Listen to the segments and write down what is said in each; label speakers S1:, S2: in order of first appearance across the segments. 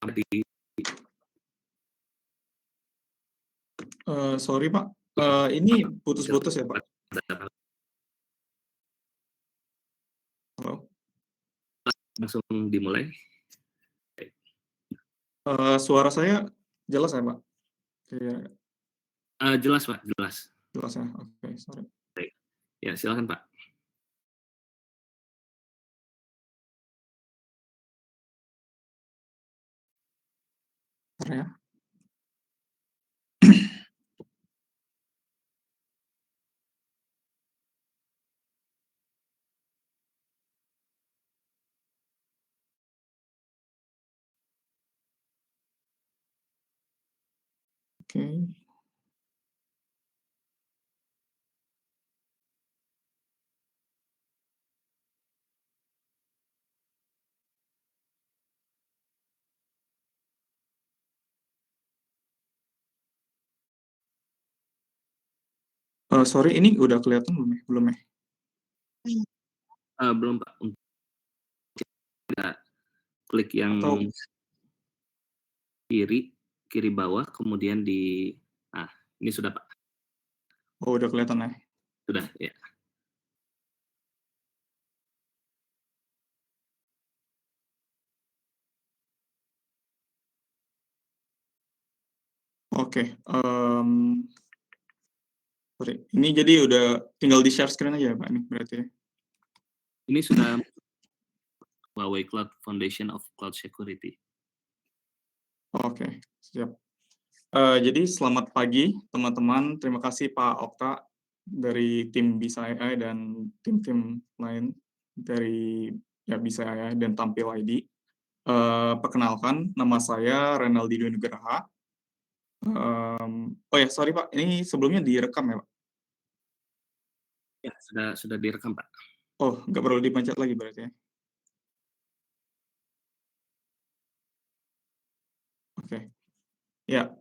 S1: di
S2: Sorry Pak, ini putus-putus ya Pak? Halo?
S1: langsung dimulai.
S2: Suara saya jelas ya Pak? Iya,
S1: Jelas Pak, jelas.
S2: jelas ya. Oke, sorry.
S1: Baik. Ya, silakan Pak.
S2: Bentar ya. Oke. Sorry, ini udah kelihatan belum ya? Belum ya?
S1: Belum Pak, klik yang
S2: Atau
S1: kiri bawah, kemudian ini sudah Pak,
S2: udah kelihatan ya?
S1: sudah ya.
S2: Oke. Sorry. Ini jadi udah tinggal di share screen aja ya Pak ini berarti ya?
S1: Ini sudah Huawei Cloud Foundation of Cloud Security.
S2: Oke, siap. Jadi selamat pagi teman-teman. Terima kasih Pak Okta dari tim Bisa AI dan tim-tim lain dari Bisa AI dan Tampil ID. Perkenalkan, nama saya Renaldino Nugraha. Oh ya, sorry Pak, ini sebelumnya direkam ya Pak?
S1: Ya, sudah direkam Pak.
S2: Oh, nggak perlu dipencet lagi berarti ya? Oke. Ya,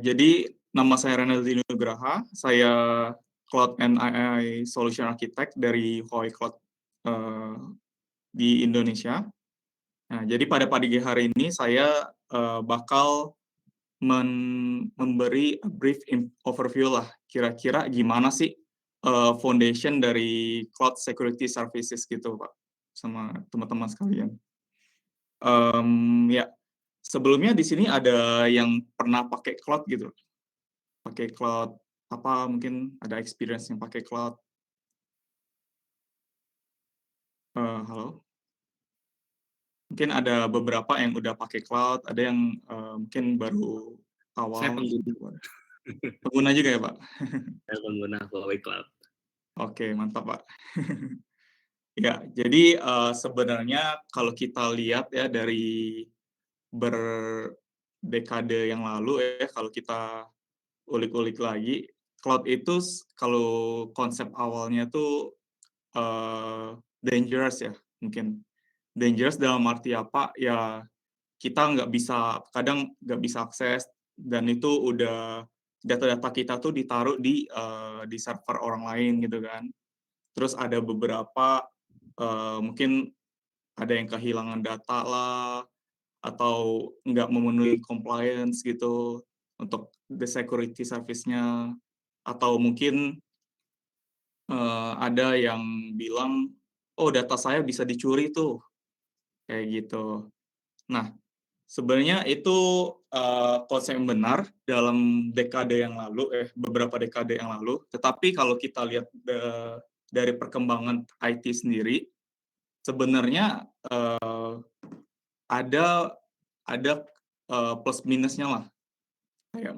S2: jadi nama saya Renaldino Nugraha. Saya Cloud and AI Solution Architect dari Huawei Cloud di Indonesia. Nah, jadi pada pagi hari ini saya bakal memberi a brief overview lah, kira-kira gimana sih foundation dari cloud security services gitu, Pak, sama teman-teman sekalian. Ya, sebelumnya di sini ada yang pernah pakai cloud gitu, pakai cloud apa mungkin ada experience yang pakai cloud. Halo? Mungkin ada beberapa yang udah pakai cloud, ada yang mungkin baru
S1: Saya
S2: awal.
S1: pengguna,
S2: Pengguna juga ya, Pak?
S1: saya pengguna Huawei Cloud.
S2: Oke, mantap, Pak. Ya, jadi sebenarnya kalau kita lihat ya dari berdekade yang lalu ya, kalau kita ulik-ulik lagi, cloud itu kalau konsep awalnya tuh dangerous ya, mungkin. Dangerous dalam arti apa, ya kita kadang nggak bisa akses, dan itu udah data-data kita tuh ditaruh di server orang lain gitu kan. Terus ada beberapa mungkin ada yang kehilangan data lah, atau nggak memenuhi compliance gitu untuk the security service-nya, atau mungkin ada yang bilang, oh data saya bisa dicuri tuh, kayak gitu. Nah, sebenarnya itu konsep yang benar dalam beberapa dekade yang lalu. Tetapi kalau kita lihat dari perkembangan IT sendiri, sebenarnya ada plus minusnya lah, kayak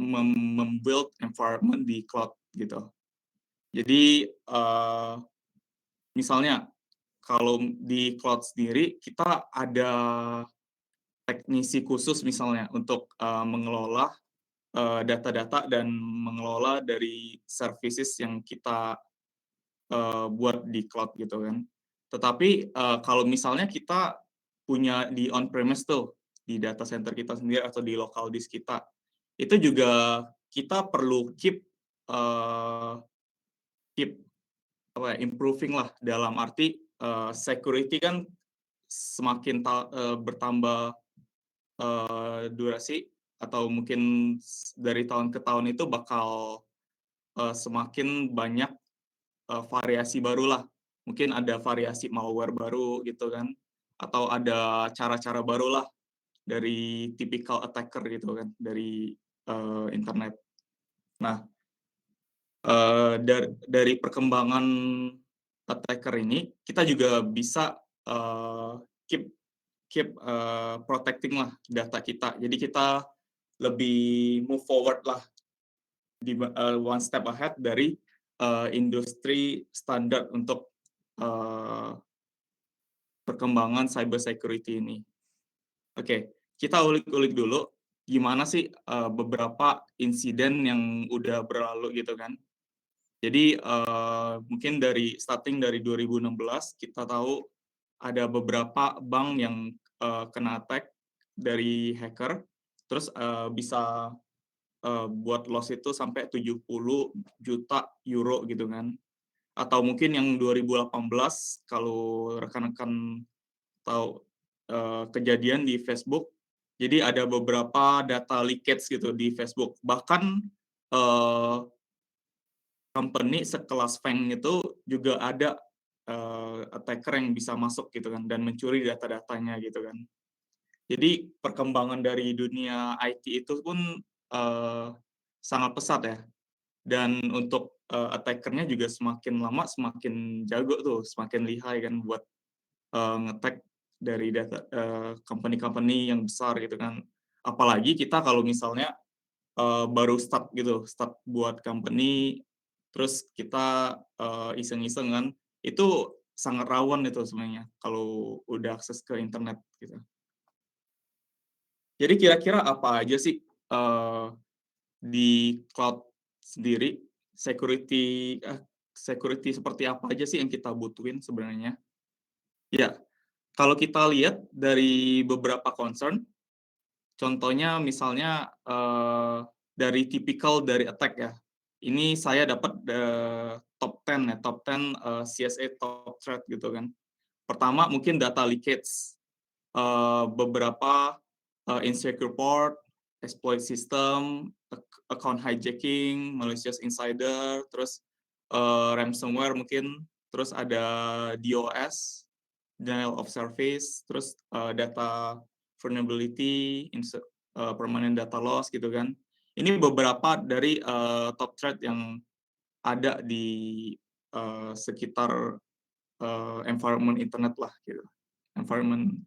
S2: membuild environment di cloud gitu. Jadi misalnya kalau di cloud sendiri kita ada teknisi khusus misalnya untuk mengelola data-data dan mengelola dari services yang kita buat di cloud gitu kan. Tetapi kalau misalnya kita punya di on-premise tuh, di data center kita sendiri atau di local disk kita, itu juga kita perlu keep improving lah, dalam arti security kan semakin bertambah durasi atau mungkin dari tahun ke tahun itu bakal semakin banyak variasi barulah. Mungkin ada variasi malware baru gitu kan, atau ada cara-cara barulah dari typical attacker gitu kan, dari internet. Nah, dari perkembangan attacker ini, kita juga bisa keep keep protecting lah data kita. Jadi kita lebih move forward lah one step ahead dari industri standar untuk uh, perkembangan cyber security ini. Oke, kita ulik-ulik dulu gimana sih beberapa insiden yang udah berlalu gitu kan. Jadi mungkin starting dari 2016 kita tahu ada beberapa bank yang kena attack dari hacker, terus bisa buat loss itu sampai 70 juta euro gitu kan. Atau mungkin yang 2018 kalau rekan-rekan tahu kejadian di Facebook, jadi ada beberapa data leakage gitu di Facebook. Bahkan company sekelas Feng itu juga ada attacker yang bisa masuk gitu kan dan mencuri data-datanya gitu kan. Jadi perkembangan dari dunia IT itu pun sangat pesat ya. Dan untuk attacker-nya juga semakin lama semakin jago tuh, semakin lihai kan buat nge-tag dari data company-company yang besar gitu kan. Apalagi kita kalau misalnya baru start gitu, start buat company, terus kita iseng-iseng kan, itu sangat rawan itu sebenarnya kalau udah akses ke internet gitu. Jadi kira-kira apa aja sih di cloud sendiri security seperti apa aja sih yang kita butuhin sebenarnya? Ya, kalau kita lihat dari beberapa concern, contohnya misalnya dari typical dari attack ya. Ini saya dapat top 10 ya, top 10 CSA top threat gitu kan. Pertama mungkin data leakage, beberapa insecure port, exploit system, account hijacking, malicious insider, terus ransomware mungkin, terus ada DOS, denial of service, terus data vulnerability, permanent data loss gitu kan. Ini beberapa dari top threat yang ada di sekitar environment internet lah gitu, environment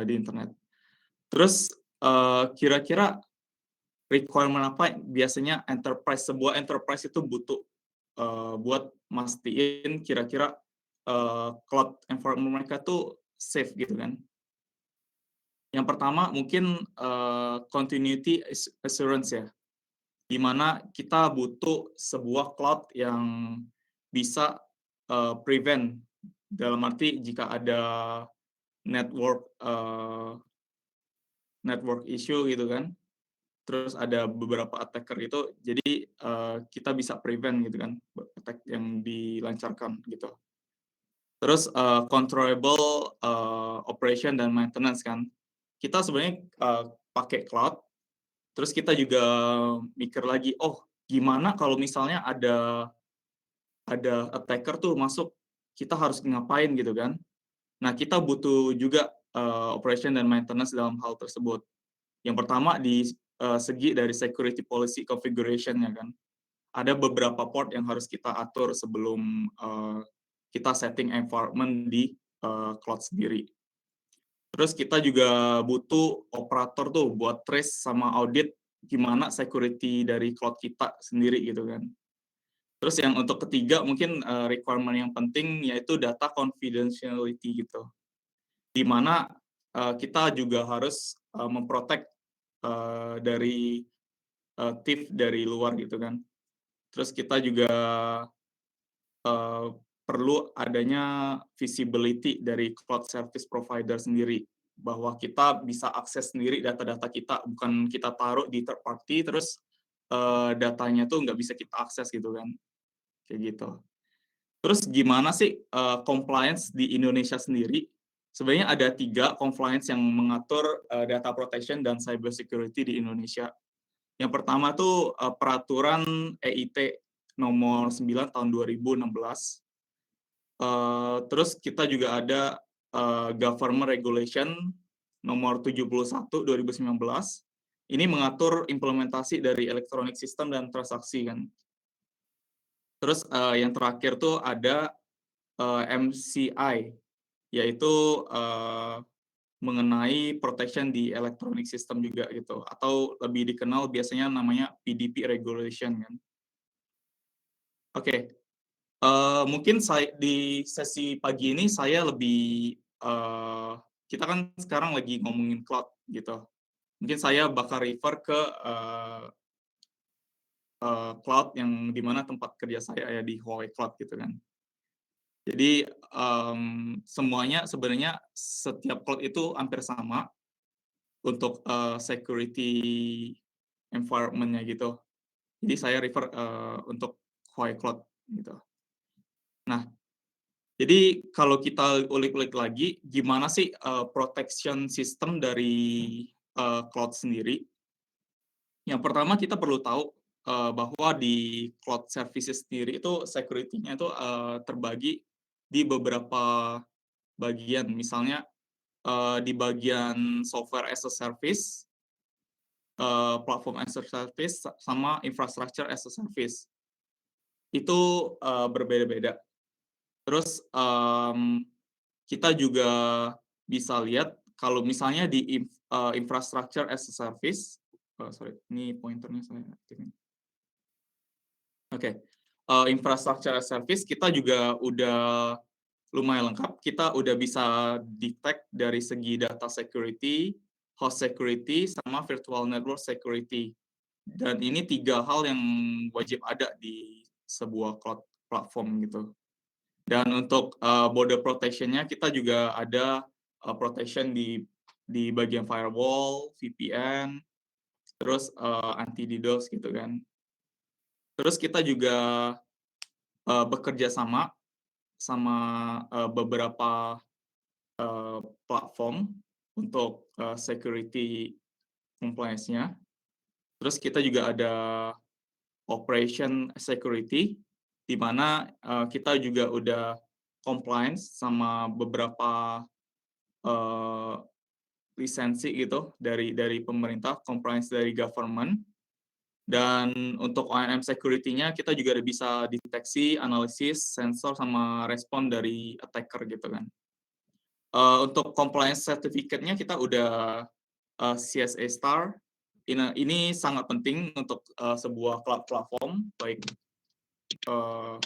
S2: di internet. Terus kira-kira requirement apa biasanya sebuah enterprise itu butuh buat mastiin kira-kira cloud environment mereka tuh safe gitu kan. Yang pertama mungkin continuity assurance ya, di mana kita butuh sebuah cloud yang bisa prevent, dalam arti jika ada network network issue gitu kan, terus ada beberapa attacker itu, jadi kita bisa prevent gitu kan, attack yang dilancarkan gitu. Terus controllable operation dan maintenance kan. Kita sebenarnya pakai cloud, terus kita juga mikir lagi, oh gimana kalau misalnya ada attacker tuh masuk, kita harus ngapain gitu kan. Nah kita butuh juga operation dan maintenance dalam hal tersebut. Yang pertama di segi dari security policy configuration-nya kan. Ada beberapa port yang harus kita atur sebelum kita setting environment di cloud sendiri. Terus kita juga butuh operator tuh buat trace sama audit gimana security dari cloud kita sendiri gitu kan. Terus yang untuk ketiga mungkin requirement yang penting yaitu data confidentiality gitu. Di mana kita juga harus memprotect dari thief dari luar gitu kan. Terus kita juga perlu adanya visibility dari cloud service provider sendiri, bahwa kita bisa akses sendiri data-data kita, bukan kita taruh di third party terus datanya tuh nggak bisa kita akses gitu kan, kayak gitu. Terus gimana sih compliance di Indonesia sendiri sebenarnya ada 3 compliance yang mengatur, data protection dan cyber security di Indonesia. Yang pertama tuh, peraturan EIT nomor 9 tahun 2016. Terus kita juga ada, government regulation nomor 71 2019. Ini mengatur implementasi dari electronic system dan transaksi kan. Terus, yang terakhir tuh ada, MCI, yaitu, mengenai protection di electronic system juga gitu, atau lebih dikenal biasanya namanya PDP regulation kan. Oke, mungkin di sesi pagi ini saya lebih, kita kan sekarang lagi ngomongin cloud gitu. Mungkin saya bakal refer ke, cloud yang di mana tempat kerja saya ya di Huawei Cloud gitu kan. Jadi, semuanya sebenarnya setiap cloud itu hampir sama untuk, security environment-nya gitu. Jadi saya refer, untuk Huawei Cloud gitu. Nah, jadi kalau kita ulik-ulik lagi, gimana sih, protection system dari, cloud sendiri? Yang pertama kita perlu tahu, bahwa di cloud services sendiri itu security-nya itu, terbagi di beberapa bagian. Misalnya, di bagian software as a service, platform as a service, sama infrastructure as a service. Itu, berbeda-beda. Terus, kita juga bisa lihat kalau misalnya di infrastructure as a service, sorry, ini pointernya saya aktifin. Oke, infrastructure as a service kita juga udah lumayan lengkap. Kita udah bisa detect dari segi data security, host security, sama virtual network security. Dan ini 3 hal yang wajib ada di sebuah cloud platform gitu. Dan untuk, border protection-nya kita juga ada, protection di bagian firewall, VPN, terus, anti DDoS gitu kan. Terus kita juga, bekerja sama beberapa, platform untuk, security compliance-nya. Terus kita juga ada operation security, di mana, kita juga udah compliance sama beberapa, eee, lisensi gitu dari pemerintah, compliance dari government. Dan untuk O&M security-nya kita juga udah bisa deteksi, analisis, sensor, sama respon dari attacker gitu kan. Untuk compliance certificate-nya kita udah, CSA Star. Ini sangat penting untuk, sebuah cloud platform, baik, eee,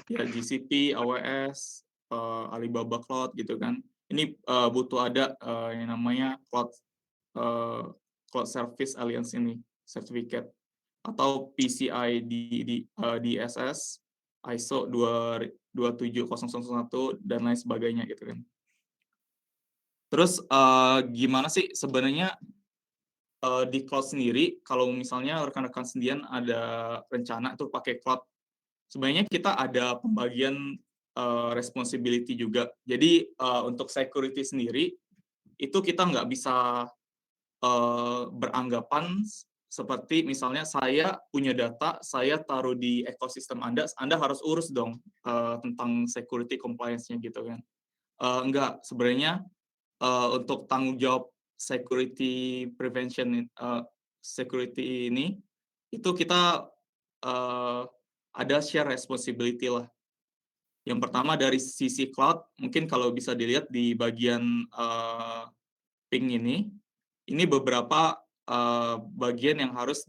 S2: ya GCP, AWS, Alibaba Cloud gitu kan. Ini, butuh ada, yang namanya eee, Cloud Service Alliance ini, certificate, atau PCI DSS, ISO 27001, dan lain sebagainya gitu kan. Terus, gimana sih sebenarnya, di cloud sendiri, kalau misalnya rekan-rekan sendirian ada rencana tuh pakai cloud, sebenarnya kita ada pembagian, responsibility juga. Jadi, untuk security sendiri, itu kita nggak bisa, beranggapan seperti misalnya saya punya data, saya taruh di ekosistem Anda harus urus dong, tentang security compliance-nya gitu kan. Enggak, sebenarnya, untuk tanggung jawab security prevention, security ini, itu kita, eee, ada share responsibility lah. Yang pertama dari sisi cloud, mungkin kalau bisa dilihat di bagian, pink ini beberapa, bagian yang harus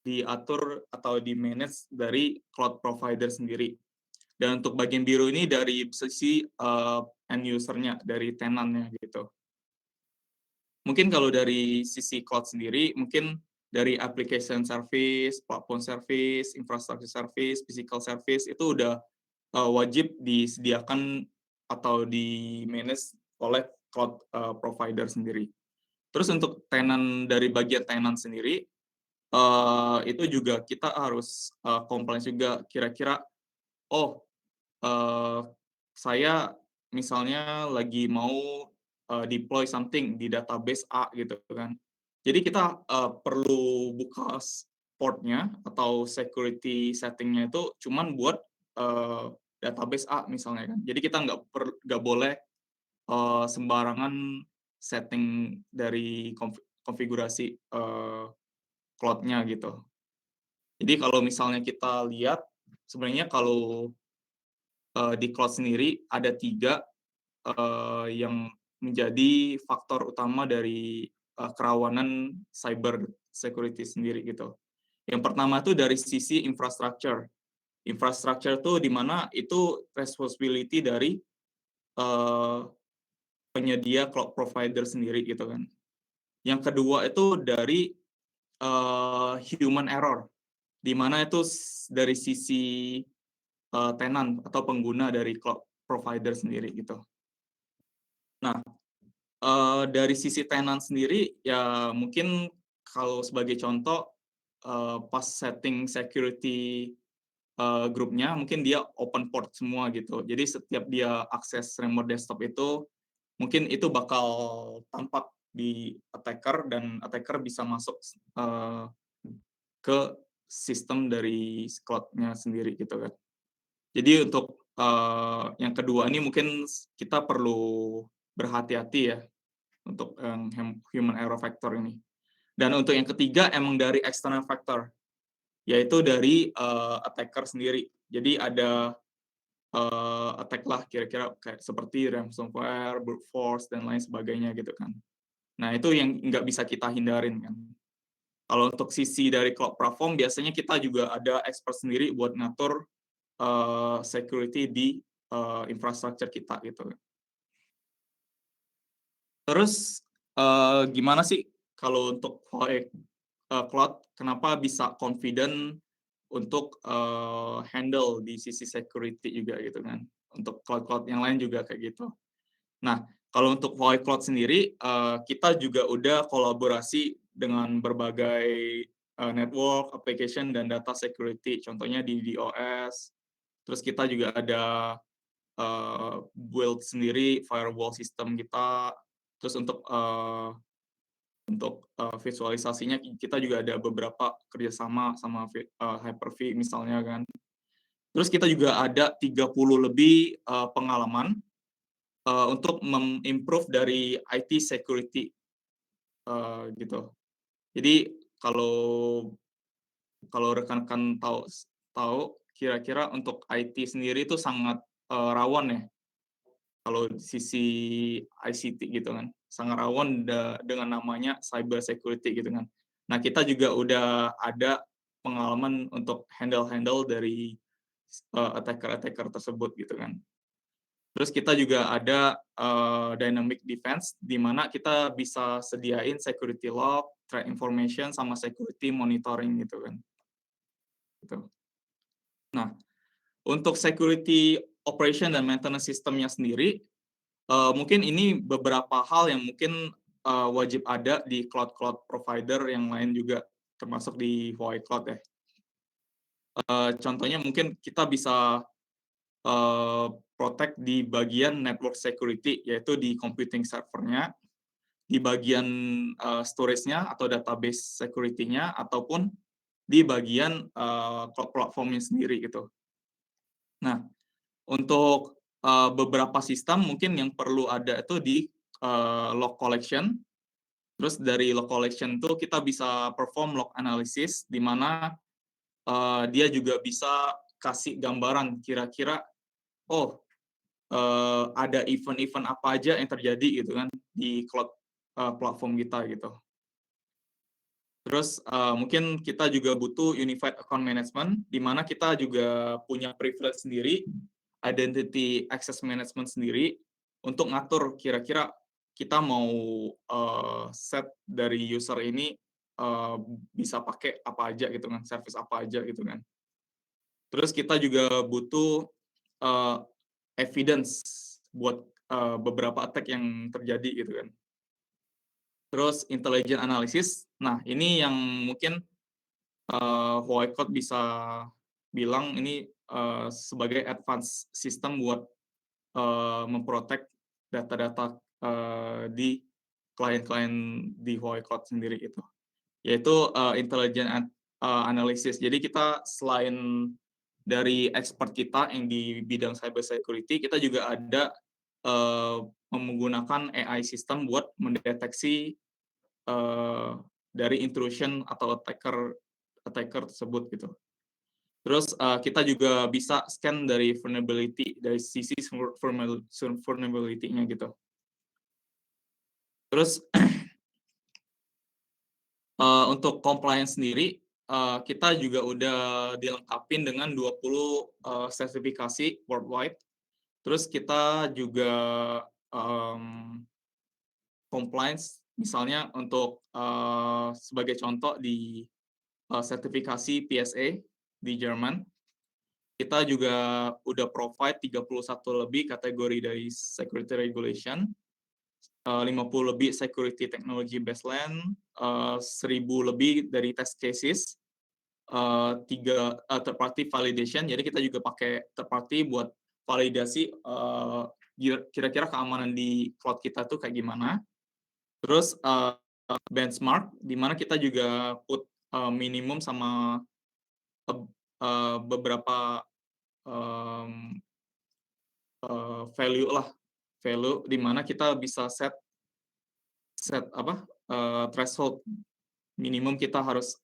S2: diatur atau di-manage dari cloud provider sendiri. Dan untuk bagian biru ini dari sisi, end user-nya, dari tenant-nya gitu. Mungkin kalau dari sisi cloud sendiri, mungkin dari application service, platform service, infrastructure service, physical service, itu udah, wajib disediakan atau di-manage oleh cloud, provider sendiri. Terus untuk dari bagian tenant sendiri, itu juga kita harus, compliance juga, kira-kira, oh, saya misalnya lagi mau deploy something di database A gitu kan. Jadi kita perlu buka portnya atau security settingnya itu cuman buat database A misalnya kan. Jadi kita nggak boleh sembarangan setting dari konfigurasi cloud-nya gitu. Jadi kalau misalnya kita lihat sebenarnya kalau di cloud sendiri ada 3 yang menjadi faktor utama dari kerawanan cyber security sendiri gitu. Yang pertama tuh dari sisi infrastructure. Infrastructure tuh di mana itu responsibility dari eee, penyedia cloud provider sendiri gitu kan. Yang kedua itu dari human error, di mana itu dari sisi tenant atau pengguna dari cloud provider sendiri gitu. Nah, dari sisi tenant sendiri, ya mungkin kalau sebagai contoh, pas setting security, grupnya, mungkin dia open port semua gitu. Jadi setiap dia akses remote desktop itu, mungkin itu bakal tampak di attacker dan attacker bisa masuk, ke sistem dari cloud-nya sendiri gitu kan. Jadi untuk, yang kedua ini mungkin kita perlu berhati-hati ya, untuk yang human error factor ini. Dan untuk yang ketiga emang dari external factor, yaitu dari attacker sendiri. Jadi ada attack lah kira-kira kayak seperti ransomware, brute force dan lain sebagainya gitu kan. Nah itu yang nggak bisa kita hindarin kan. Kalau untuk sisi dari cloud platform biasanya kita juga ada expert sendiri buat ngatur security di infrastructure kita gitu. Terus gimana sih kalau untuk Huawei Cloud kenapa bisa confident untuk handle di sisi security juga gitu kan, untuk cloud-cloud yang lain juga kayak gitu. Nah, kalau untuk Huawei Cloud sendiri, kita juga udah kolaborasi dengan berbagai network, application, dan data security, contohnya di DOS, terus kita juga ada build sendiri firewall system kita, terus untuk visualisasinya kita juga ada beberapa kerjasama sama Hyper-V misalnya kan. Terus kita juga ada 30 lebih pengalaman untuk improve dari IT security gitu. Jadi kalau kalau rekan-rekan tahu kira-kira untuk IT sendiri itu sangat rawan ya kalau sisi ICT gitu kan, sangat rawan dengan namanya cyber security gitu kan. Nah, kita juga udah ada pengalaman untuk handle dari attacker-attacker tersebut gitu kan. Terus kita juga ada dynamic defense di mana kita bisa sediain security log, threat information sama security monitoring gitu kan. Gitu. Nah, untuk security operation dan maintenance systemnya sendiri, mungkin ini beberapa hal yang mungkin wajib ada di cloud-cloud provider yang lain juga, termasuk di Huawei Cloud ya. Contohnya mungkin kita bisa protect di bagian network security, yaitu di computing servernya, di bagian storage-nya atau database security-nya, ataupun di bagian cloud platform-nya sendiri gitu. Nah, untuk beberapa sistem mungkin yang perlu ada itu di log collection. Terus dari log collection itu kita bisa perform log analysis, di mana dia juga bisa kasih gambaran kira-kira, oh ada event-event apa aja yang terjadi gitu kan di cloud platform kita gitu. Terus mungkin kita juga butuh unified account management, di mana kita juga punya privilege sendiri, identity access management sendiri, untuk ngatur kira-kira kita mau set dari user ini bisa pakai apa aja gitu kan, service apa aja gitu kan. Terus kita juga butuh uh, evidence buat beberapa attack yang terjadi gitu kan. Terus intelligent analysis, nah ini yang mungkin Huawei Cloud bisa bilang ini sebagai advance system buat memprotek data-data di klien-klien di Huawei Cloud sendiri itu, yaitu intelligent analysis. Jadi kita selain dari expert kita yang di bidang cyber security, kita juga ada menggunakan AI system buat mendeteksi dari intrusion atau attacker tersebut gitu. Terus kita juga bisa scan dari vulnerability dari sisi vulnerability-nya gitu. Terus untuk compliance sendiri kita juga udah dilengkapin dengan 20 sertifikasi worldwide. Terus kita juga compliance misalnya untuk sebagai contoh di sertifikasi PSA di Jerman. Kita juga udah provide 31 lebih kategori dari security regulation, 50 lebih security technology baseline, 1.000 lebih dari test cases, 3 third party validation. Jadi kita juga pakai third party buat validasi kira-kira keamanan di cloud kita tuh kayak gimana. Terus benchmark, di mana kita juga put minimum sama beberapa value di mana kita bisa set threshold minimum kita harus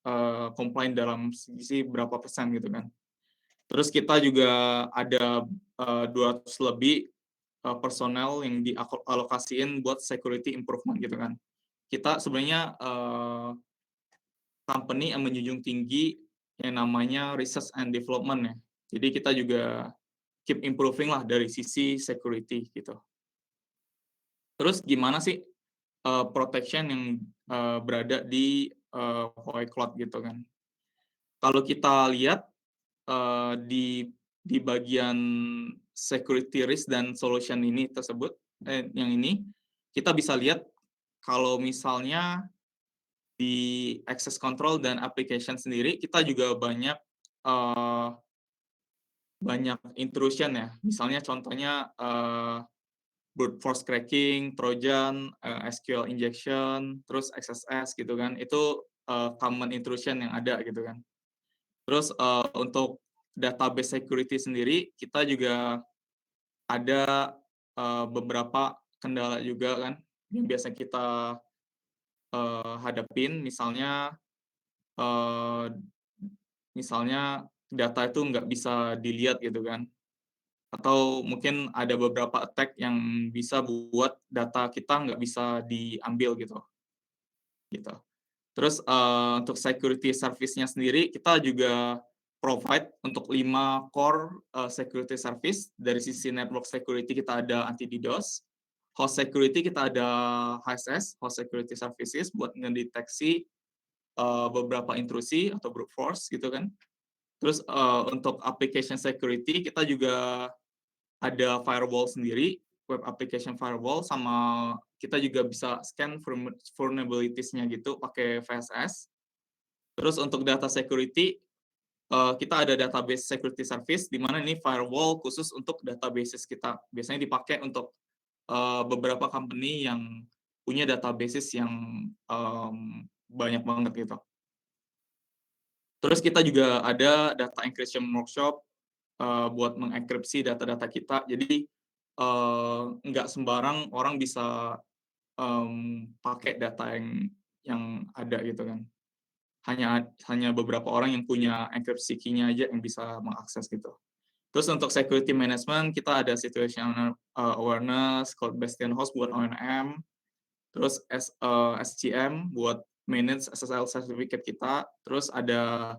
S2: comply dalam sisi berapa persen gitu kan. Terus kita juga ada 200 lebih personel yang dialokasiin buat security improvement gitu kan. Kita sebenarnya company yang menjunjung tinggi yang namanya research and development ya. Jadi kita juga keep improving lah dari sisi security gitu. Terus gimana sih protection yang berada di Huawei Cloud gitu kan? Kalau kita lihat di bagian security risk dan solution ini tersebut, yang ini kita bisa lihat kalau misalnya di access control dan application sendiri kita juga banyak intrusion ya. Misalnya contohnya brute force cracking, Trojan, SQL injection, terus XSS gitu kan. Itu common intrusion yang ada gitu kan. Terus untuk database security sendiri kita juga ada beberapa kendala juga kan yang biasa kita hadapin, misalnya data itu nggak bisa dilihat gitu kan, atau mungkin ada beberapa attack yang bisa buat data kita nggak bisa diambil gitu. Terus untuk security service-nya sendiri kita juga provide untuk 5 core security service. Dari sisi network security kita ada anti DDoS, host security kita ada HSS, host security services buat ngedeteksi beberapa intrusi atau brute force gitu kan. Terus untuk application security kita juga ada firewall sendiri, web application firewall, sama kita juga bisa scan vulnerabilities-nya gitu pakai VSS. Terus untuk data security kita ada database security service di mana ini firewall khusus untuk databases kita. Biasanya dipakai untuk beberapa company yang punya databases yang banyak banget gitu. Terus kita juga ada data encryption workshop buat mengenkripsi data-data kita. Jadi nggak sembarang orang bisa pakai data yang ada gitu kan. Hanya beberapa orang yang punya encryption key-nya aja yang bisa mengakses gitu. Terus untuk security management kita ada situational awareness, cloud bastion host buat O&M, terus SCM buat manage SSL certificate kita, terus ada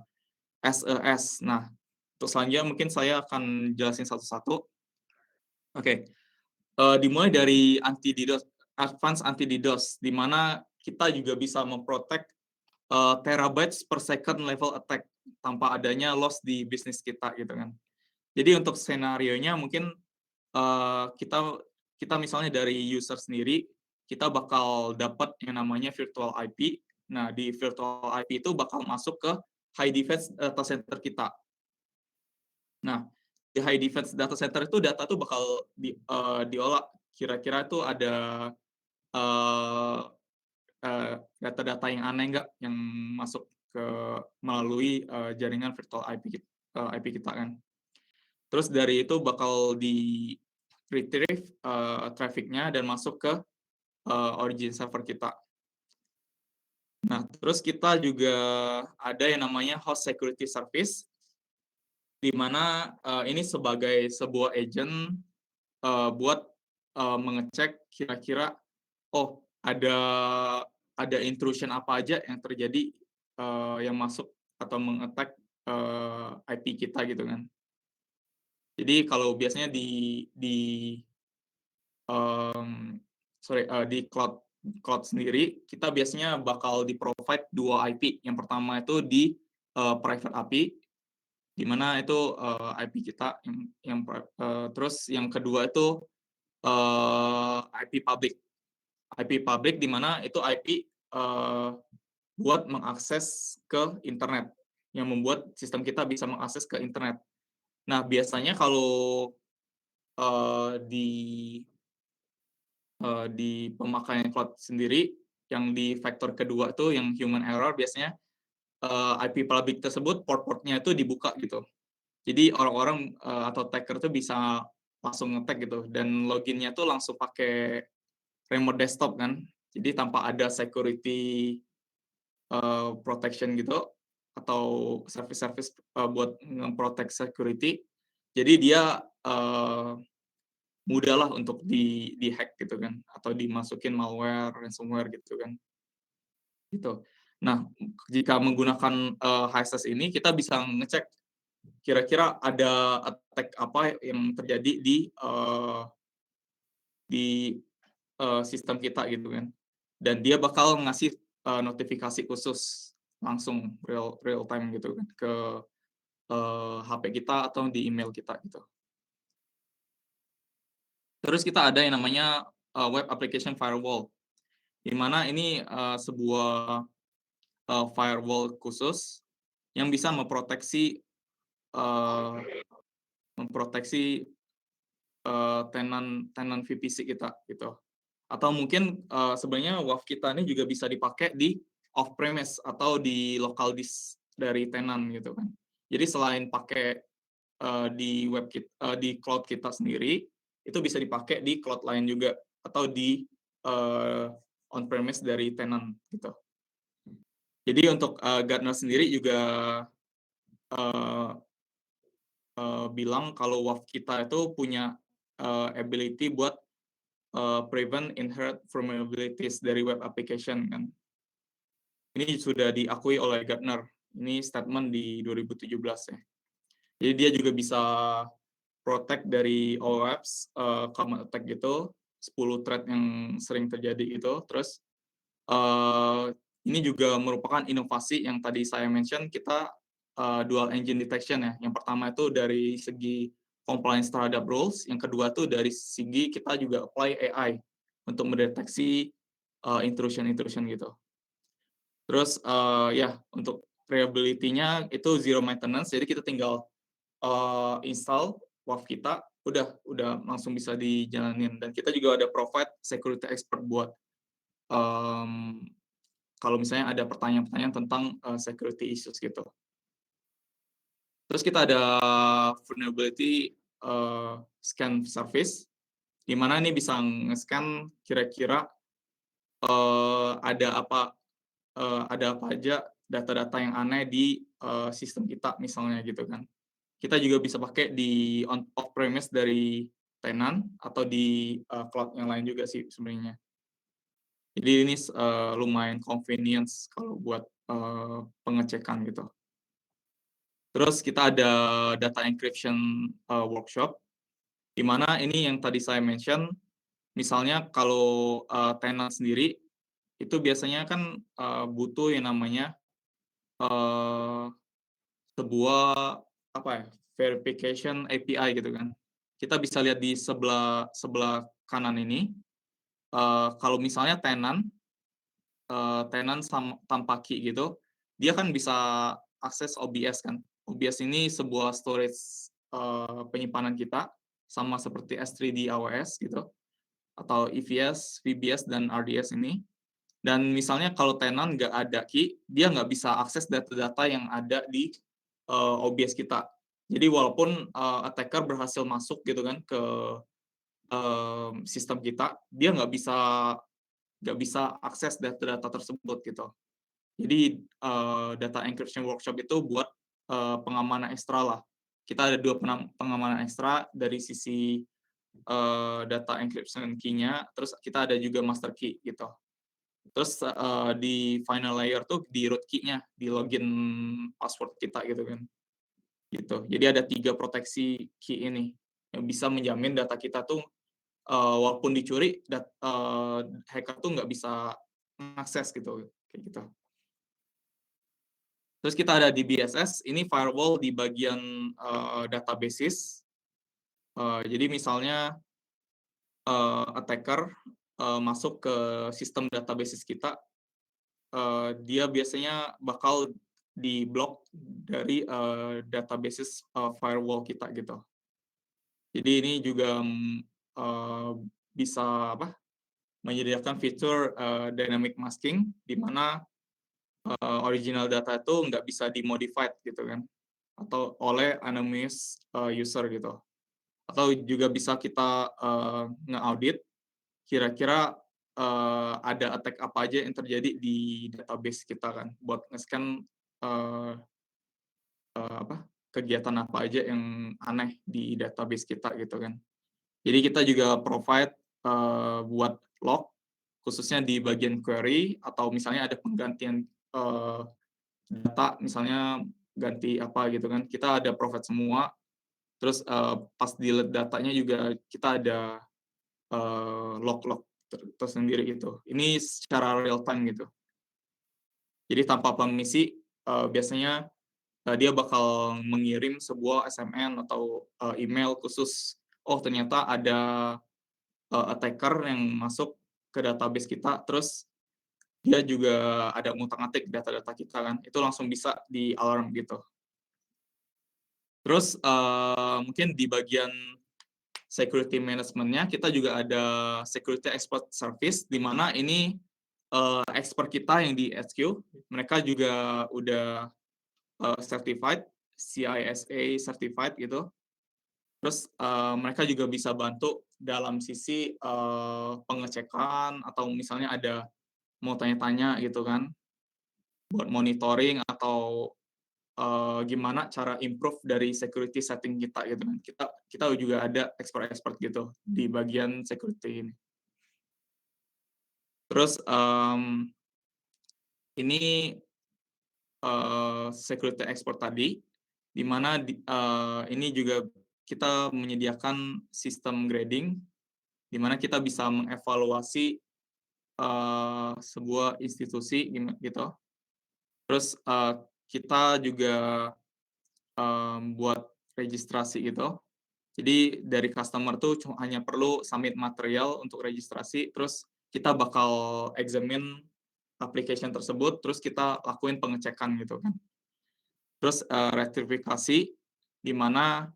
S2: SES. Nah, untuk selanjutnya mungkin saya akan jelasin satu-satu. Oke, dimulai dari anti DDoS, advanced anti DDoS, di mana kita juga bisa memprotek terabytes per second level attack tanpa adanya loss di bisnis kita gitu kan. Jadi untuk skenario-nya mungkin kita misalnya dari user sendiri kita bakal dapat yang namanya virtual IP. Nah, di virtual IP itu bakal masuk ke high defense data center kita. Nah, di high defense data center itu data tuh bakal diolah. Kira-kira tuh ada eee data-data yang aneh nggak yang masuk ke melalui, jaringan virtual IP kita kan. Terus dari itu bakal di-retrieve, traffic-nya dan masuk ke, origin server kita. Nah, terus kita juga ada yang namanya host security service, di mana, ini sebagai sebuah agent, buat, mengecek kira-kira, oh ada intrusion apa aja yang terjadi, yang masuk atau meng-attack, IP kita gitu kan. Jadi kalau biasanya mmm, di cloud sendiri, kita biasanya bakal di-provide 2 IP. Yang pertama itu di, private API, di mana itu, IP kita terus yang kedua itu, IP public. IP public di mana itu IP, buat mengakses ke internet, yang membuat sistem kita bisa mengakses ke internet. Nah, biasanya kalau, eee, di di pemakaian cloud sendiri, yang di faktor kedua tuh yang human error biasanya, IP public tersebut port-port-nya itu dibuka gitu. Jadi orang-orang, atau attacker tuh bisa langsung nge-tag gitu dan login-nya tuh langsung pakai remote desktop kan. Jadi tanpa ada security protection gitu, atau service-service, buat nge-protect security. Jadi dia, mudahlah untuk di-hack gitu kan, atau dimasukin malware, ransomware gitu kan, gitu. Nah, jika menggunakan, HSS ini kita bisa ngecek kira-kira ada attack apa yang terjadi di sistem kita gitu kan. Dan dia bakal ngasih, notifikasi khusus langsung real time gitu kan ke, HP kita atau di email kita gitu. Terus kita ada yang namanya, web application firewall, di mana ini, sebuah, firewall khusus yang bisa eee, memproteksi, tenan VPC kita gitu. Atau mungkin, sebenarnya WAF kita ini juga bisa dipakai di off premise atau di local disk dari tenan gitu kan. Jadi selain pakai, di cloud kita sendiri, itu bisa dipakai di cloud lain juga atau di, eee, on premise dari tenan gitu. Jadi untuk, Gartner sendiri juga, eee bilang kalau WAF kita itu punya, ability buat, prevent inherent vulnerabilities dari web application kan. Ini sudah diakui oleh Gartner, ini statement di 2017 ya. Jadi dia juga bisa protect dari OWASP, common attack gitu, 10 threat yang sering terjadi gitu. Terus, ini juga merupakan inovasi yang tadi saya mention kita, dual engine detection ya. Yang pertama itu dari segi compliance terhadap rules, yang kedua tuh dari segi kita juga apply AI untuk mendeteksi, intrusion-intrusion gitu. Terus, ya untuk reliability-nya itu zero maintenance, jadi kita tinggal, install WAF kita, udah langsung bisa dijalanin dan kita juga ada provide security expert buat, mmm, kalau misalnya ada pertanyaan-pertanyaan tentang, security issues gitu. Terus kita ada vulnerability, scan service, di mana ini bisa nge-scan kira-kira, ada apa aja data-data yang aneh di, sistem kita misalnya gitu kan. Kita juga bisa pakai di off premise dari tenan atau di, cloud yang lain juga sih sebenarnya. Jadi ini lumayan convenience kalau buat, pengecekan gitu. Terus kita ada data encryption, workshop, di mana ini yang tadi saya mention, misalnya kalau, tenan sendiri, itu biasanya kan, butuh yang namanya, eee, sebuah apa ya, verification API gitu kan. Kita bisa lihat di sebelah sebelah kanan ini, kalau misalnya tenan tanpa key gitu, dia kan bisa akses OBS kan. OBS ini sebuah storage penyimpanan kita, sama seperti S3 di AWS gitu, atau EVS, VBS, dan RDS ini. Dan misalnya kalau tenant nggak ada key, dia nggak bisa akses data-data yang ada di OBS kita. Jadi walaupun attacker berhasil masuk gitu kan ke sistem kita, dia nggak bisa akses data-data tersebut gitu. Jadi data encryption workshop itu buat pengamanan ekstra lah. Kita ada 2 pengamanan ekstra dari sisi data encryption key-nya, terus kita ada juga master key gitu. Terus di final layer tuh di root key-nya, di login password kita gitu kan. Gitu. Jadi ada 3 proteksi key ini yang bisa menjamin data kita tuh walaupun dicuri hacker tuh nggak bisa mengakses gitu, kayak gitu. Terus kita ada di BSS, ini firewall di bagian databases. Jadi misalnya attacker masuk ke sistem databases kita, dia biasanya bakal diblok dari databases firewall kita gitu. Jadi ini juga bisa menyediakan fitur dynamic masking, di mana original data itu nggak bisa dimodified gitu kan, atau oleh anonymous user gitu. Atau juga bisa kita nge-audit kira-kira ada attack apa aja yang terjadi di database kita kan, buat nge-scan kegiatan apa aja yang aneh di database kita gitu kan. Jadi kita juga provide buat log, khususnya di bagian query, atau misalnya ada penggantian data, misalnya ganti apa gitu kan, kita ada provide semua. Terus pas delete datanya juga kita ada log-log tersendiri gitu. Ini secara real time gitu. Jadi tanpa permisi biasanya dia bakal mengirim sebuah SMN atau email khusus, oh ternyata ada attacker yang masuk ke database kita, terus dia juga ada ngutak-ngatik data-data kita kan, itu langsung bisa di-alarm gitu. Terus mungkin di bagian security management-nya kita juga ada security expert service, di mana ini expert kita yang di HQ, mereka juga udah certified, CISA certified gitu. Terus mereka juga bisa bantu dalam sisi pengecekan, atau misalnya ada mau tanya-tanya gitu kan, buat monitoring atau gimana cara improve dari security setting kita gitu kan. Kita juga ada expert-expert gitu di bagian security ini. Terus ini security expert tadi, di mana ini juga kita menyediakan sistem grading, di mana kita bisa mengevaluasi sebuah institusi gitu. Terus kita juga buat registrasi gitu. Jadi dari customer tuh hanya perlu submit material untuk registrasi, terus kita bakal examine application tersebut, terus kita lakuin pengecekan gitu kan. Terus rektifikasi, di mana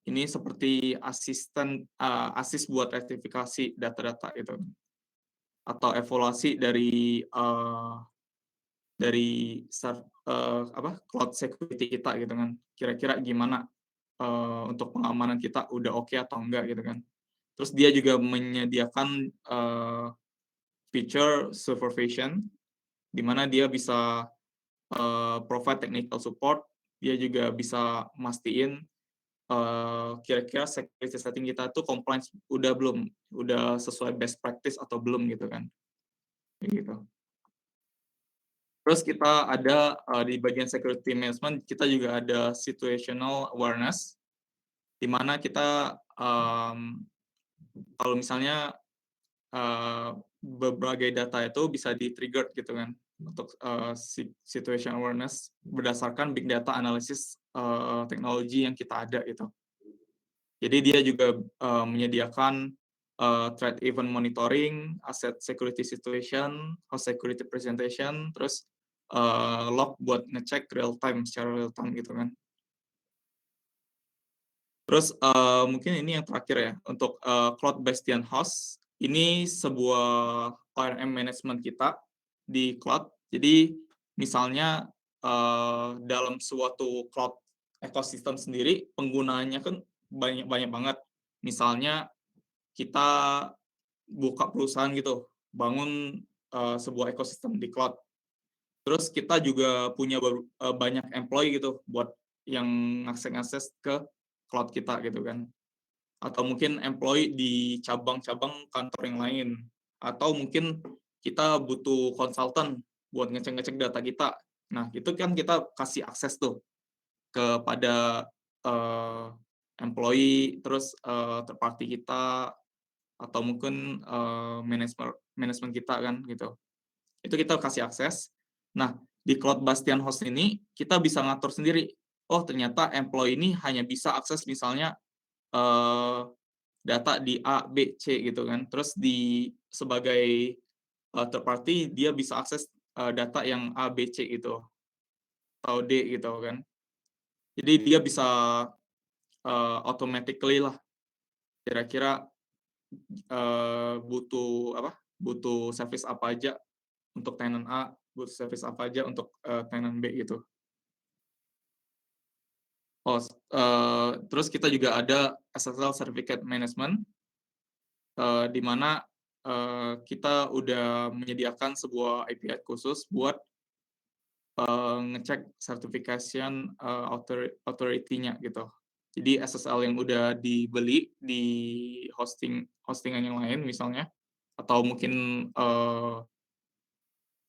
S2: ini seperti assist buat rektifikasi data-data itu, atau evaluasi dari cloud security kita gitu kan. Kira-kira gimana untuk pengamanan kita udah oke atau enggak gitu kan. Terus dia juga menyediakan feature supervision, di mana dia bisa provide technical support, dia juga bisa mastiin kira-kira security setting kita tuh compliance udah belum, udah sesuai best practice atau belum gitu kan, kayak gitu. Terus kita ada di bagian security management, kita juga ada situational awareness, di mana kita kalau misalnya berbagai data itu bisa di-trigger gitu kan, untuk situation awareness berdasarkan big data analysis teknologi yang kita ada gitu. Jadi dia juga menyediakan threat event monitoring, asset security situation, host security presentation, terus log buat ngecek real time, secara real time gitu kan. Terus, mungkin ini yang terakhir ya, untuk, Cloud Bastion Host, ini sebuah ORM management kita di cloud. Jadi misalnya, dalam suatu cloud ekosistem sendiri, penggunaannya kan banyak banyak banget. Misalnya kita buka perusahaan gitu, bangun, sebuah ekosistem di cloud. Terus kita juga punya banyak employee gitu, buat yang ngakses-ngakses ke cloud kita gitu kan. Atau mungkin employee di cabang-cabang kantor yang lain, atau mungkin kita butuh konsultan buat ngecek-ngecek data kita. Nah, itu kan kita kasih akses tuh kepada, eee, employee, terus, third party kita, atau mungkin, manajemen kita kan, gitu. Itu kita kasih akses. Nah, di Cloud Bastion Host ini, kita bisa ngatur sendiri, oh ternyata employee ini hanya bisa akses misalnya, eee data di A, B, C gitu kan. Terus sebagai, third party dia bisa akses, data yang A, B, C gitu, atau D gitu kan. Jadi dia bisa, automatically lah kira-kira, butuh apa, butuh service apa aja untuk tenant A, butuh service apa aja untuk, tenant B gitu. Terus kita juga ada SSL Certificate Management, di mana, kita udah menyediakan sebuah API khusus buat, ngecek certification, authority-nya gitu. Jadi SSL yang udah dibeli di hostingan yang lain misalnya, atau mungkin,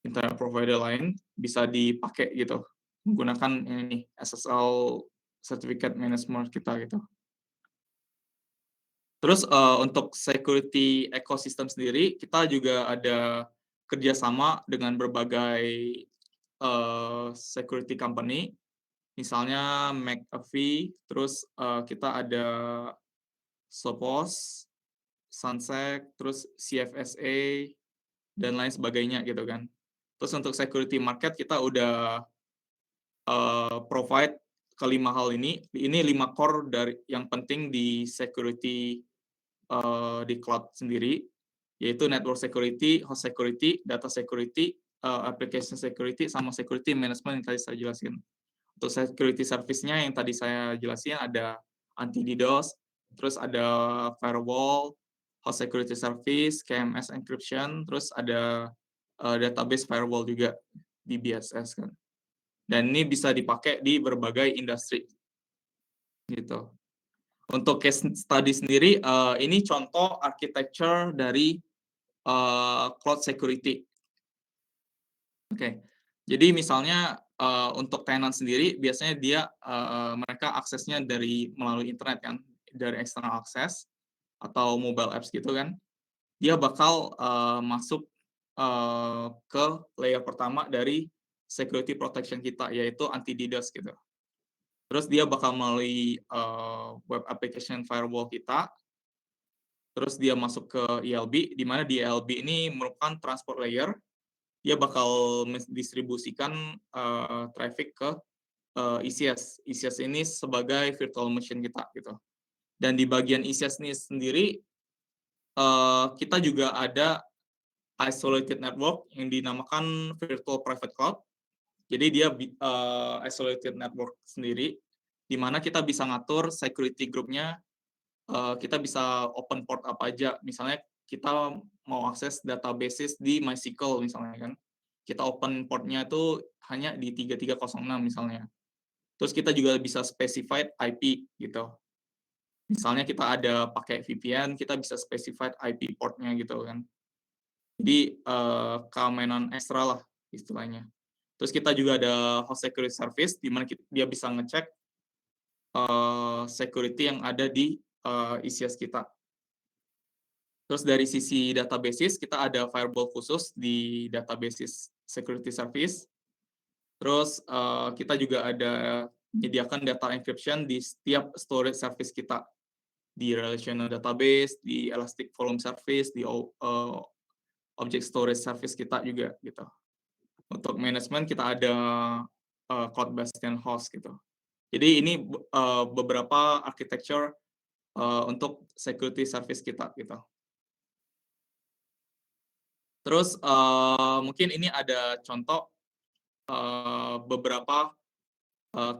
S2: internet provider lain, bisa dipakai gitu, menggunakan ini, SSL Certificate Management kita gitu. Terus, untuk security ecosystem sendiri, kita juga ada kerjasama dengan berbagai, security company, misalnya McAfee, terus, kita ada Sophos, Sunsec, terus CFSA, dan lain sebagainya gitu kan. Terus untuk security market kita udah, provide kelima hal ini 5 core dari yang penting di security, di cloud sendiri, yaitu network security, host security, data security, application security, sama security management yang tadi saya jelasin. Untuk security service-nya yang tadi saya jelasin ada anti DDoS, terus ada firewall, host security service, KMS encryption, terus ada, database firewall juga di BSS kan. Dan ini bisa dipakai di berbagai industri, gitu. Untuk case study sendiri, ini contoh architecture dari, cloud security. Oke. Jadi misalnya, untuk tenant sendiri biasanya dia, mereka aksesnya melalui internet kan, dari external access atau mobile apps gitu kan. Dia bakal, masuk, ke layer pertama dari security protection kita, yaitu anti DDoS gitu. Terus dia bakal melalui, web application firewall kita, terus dia masuk ke ELB, di mana di ELB ini merupakan transport layer, dia bakal mendistribusikan, traffic ke, ECS. ECS ini sebagai virtual machine kita gitu. Dan di bagian ECS ini sendiri, kita juga ada isolated network yang dinamakan virtual private cloud. Jadi dia isolated network sendiri, di mana kita bisa ngatur security group-nya, kita bisa open port apa aja. Misalnya kita mau akses databases di MySQL misalnya kan, kita open port-nya itu hanya di 3306 misalnya. Terus kita juga bisa specified IP gitu. Misalnya kita ada pakai VPN, kita bisa specified IP port-nya gitu kan. Jadi, keamanan ekstra lah istilahnya. Terus kita juga ada host security service, di mana dia bisa ngecek, security yang ada di, ECS kita. Terus dari sisi databases, kita ada firewall khusus di databases security service. Terus, kita juga ada menyediakan data encryption di setiap storage service kita, di relational database, di elastic volume service, di object storage service kita juga gitu. Untuk manajemen kita ada, Cloud Bastion Host gitu. Jadi ini beberapa architecture untuk security service kita gitu. Terus mungkin ini ada contoh beberapa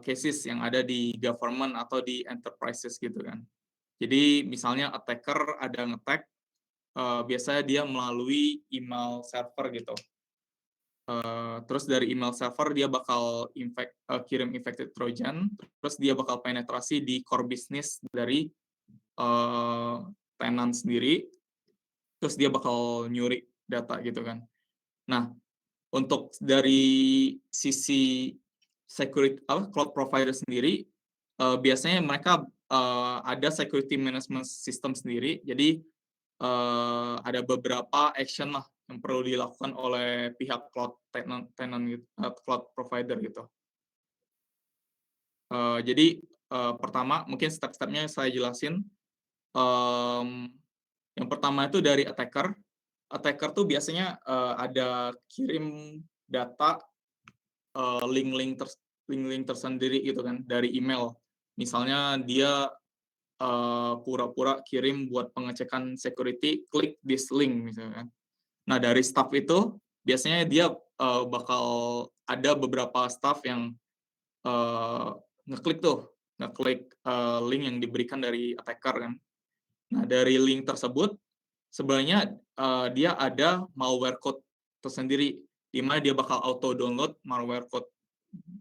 S2: cases yang ada di government atau di enterprises gitu kan. Jadi misalnya attacker ada nge-attack, biasanya dia melalui email server gitu. Terus dari email server dia bakal kirim infected trojan, terus dia bakal penetrasi di core business dari tenant sendiri, terus dia bakal nyuri data gitu kan. Nah, untuk dari sisi cloud provider sendiri, biasanya mereka ada security management system sendiri. Jadi ada beberapa action lah yang perlu dilakukan oleh pihak cloud tenant gitu, cloud provider gitu. Jadi pertama mungkin step-stepnya saya jelasin. Yang pertama itu dari attacker. Attacker tuh biasanya ada kirim data link-link tersendiri gitu kan dari email. Misalnya dia pura-pura kirim buat pengecekan security, klik this link misalnya kan. Nah, dari staff itu biasanya dia bakal ada beberapa staff yang ngeklik link yang diberikan dari attacker kan. Nah, dari link tersebut sebenarnya dia ada malware code tersendiri, di mana dia bakal auto download malware code,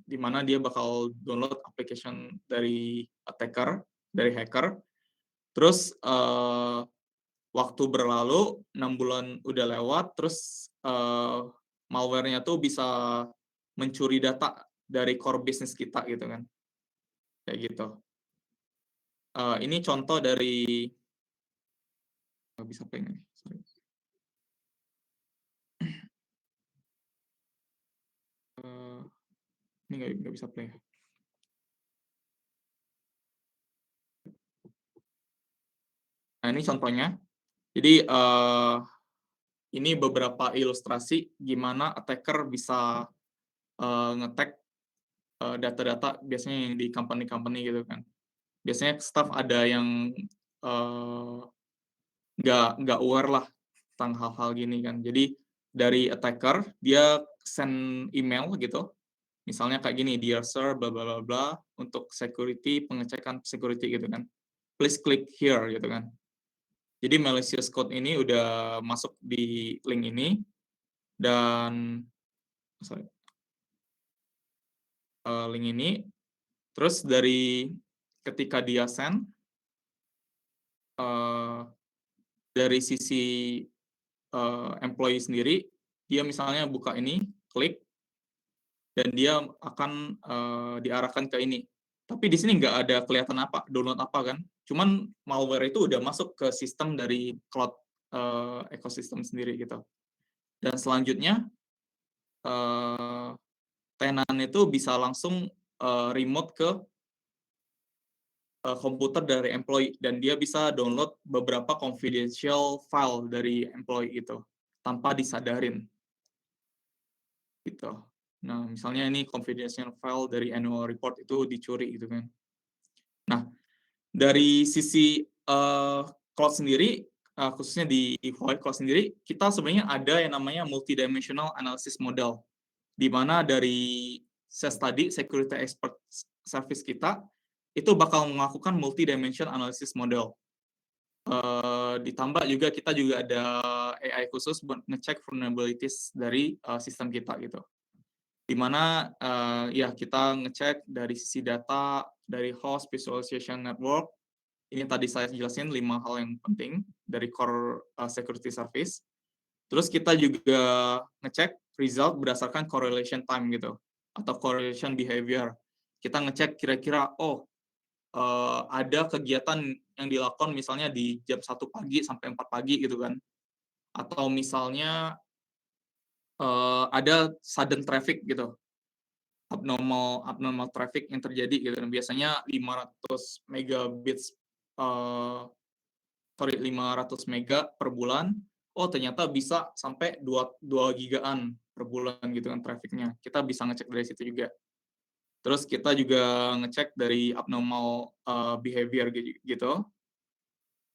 S2: di mana dia bakal download application dari attacker, dari hacker. Terus waktu berlalu, 6 bulan udah lewat, terus malware-nya tuh bisa mencuri data dari core business kita gitu kan. Kayak gitu. Ini contoh dari nggak bisa play ini. Sorry. Ini nggak bisa play. Nah, ini contohnya. Jadi ini beberapa ilustrasi gimana attacker bisa nge-tag data-data biasanya yang di company-company gitu kan. Biasanya staff ada yang nggak aware lah tentang hal-hal gini kan. Jadi dari attacker dia send email gitu, misalnya kayak gini, dear sir, bla bla bla bla, untuk security, pengecekan security gitu kan. Please click here gitu kan. Jadi malicious code ini udah masuk di link ini dan link ini. Terus dari ketika dia send, dari sisi employee sendiri, dia misalnya buka ini, klik, dan dia akan diarahkan ke ini. Tapi di sini nggak ada kelihatan apa, download apa kan. Cuman malware itu udah masuk ke sistem dari cloud ekosistem sendiri gitu. Dan selanjutnya, tenant itu bisa langsung remote ke komputer dari employee, dan dia bisa download beberapa confidential file dari employee itu tanpa disadarin gitu. Nah, misalnya ini confidential file dari annual report itu dicuri gitu kan. Nah, dari sisi cloud sendiri, khususnya di Huawei Cloud sendiri, kita sebenarnya ada yang namanya multidimensional analysis model, di mana dari SES tadi, security expert service kita, itu bakal melakukan multi-dimension analysis model. Ditambah juga kita juga ada AI khusus buat ngecek vulnerabilities dari sistem kita gitu. Di mana ya kita ngecek dari sisi data, dari host, visualization network. Ini tadi saya jelasin 5 hal yang penting dari core security service. Terus kita juga ngecek result berdasarkan correlation time gitu, atau correlation behavior. Kita ngecek kira-kira, ada kegiatan yang dilakukan misalnya di jam 1 pagi sampai 4 pagi gitu kan. Atau misalnya ada sudden traffic gitu, abnormal traffic yang terjadi gitu. Dan biasanya 500 megabits, 500 mega per bulan, ternyata bisa sampai 2 gigaan per bulan gitu kan traffic-nya. Kita bisa ngecek dari situ juga. Terus kita juga ngecek dari abnormal behavior gitu.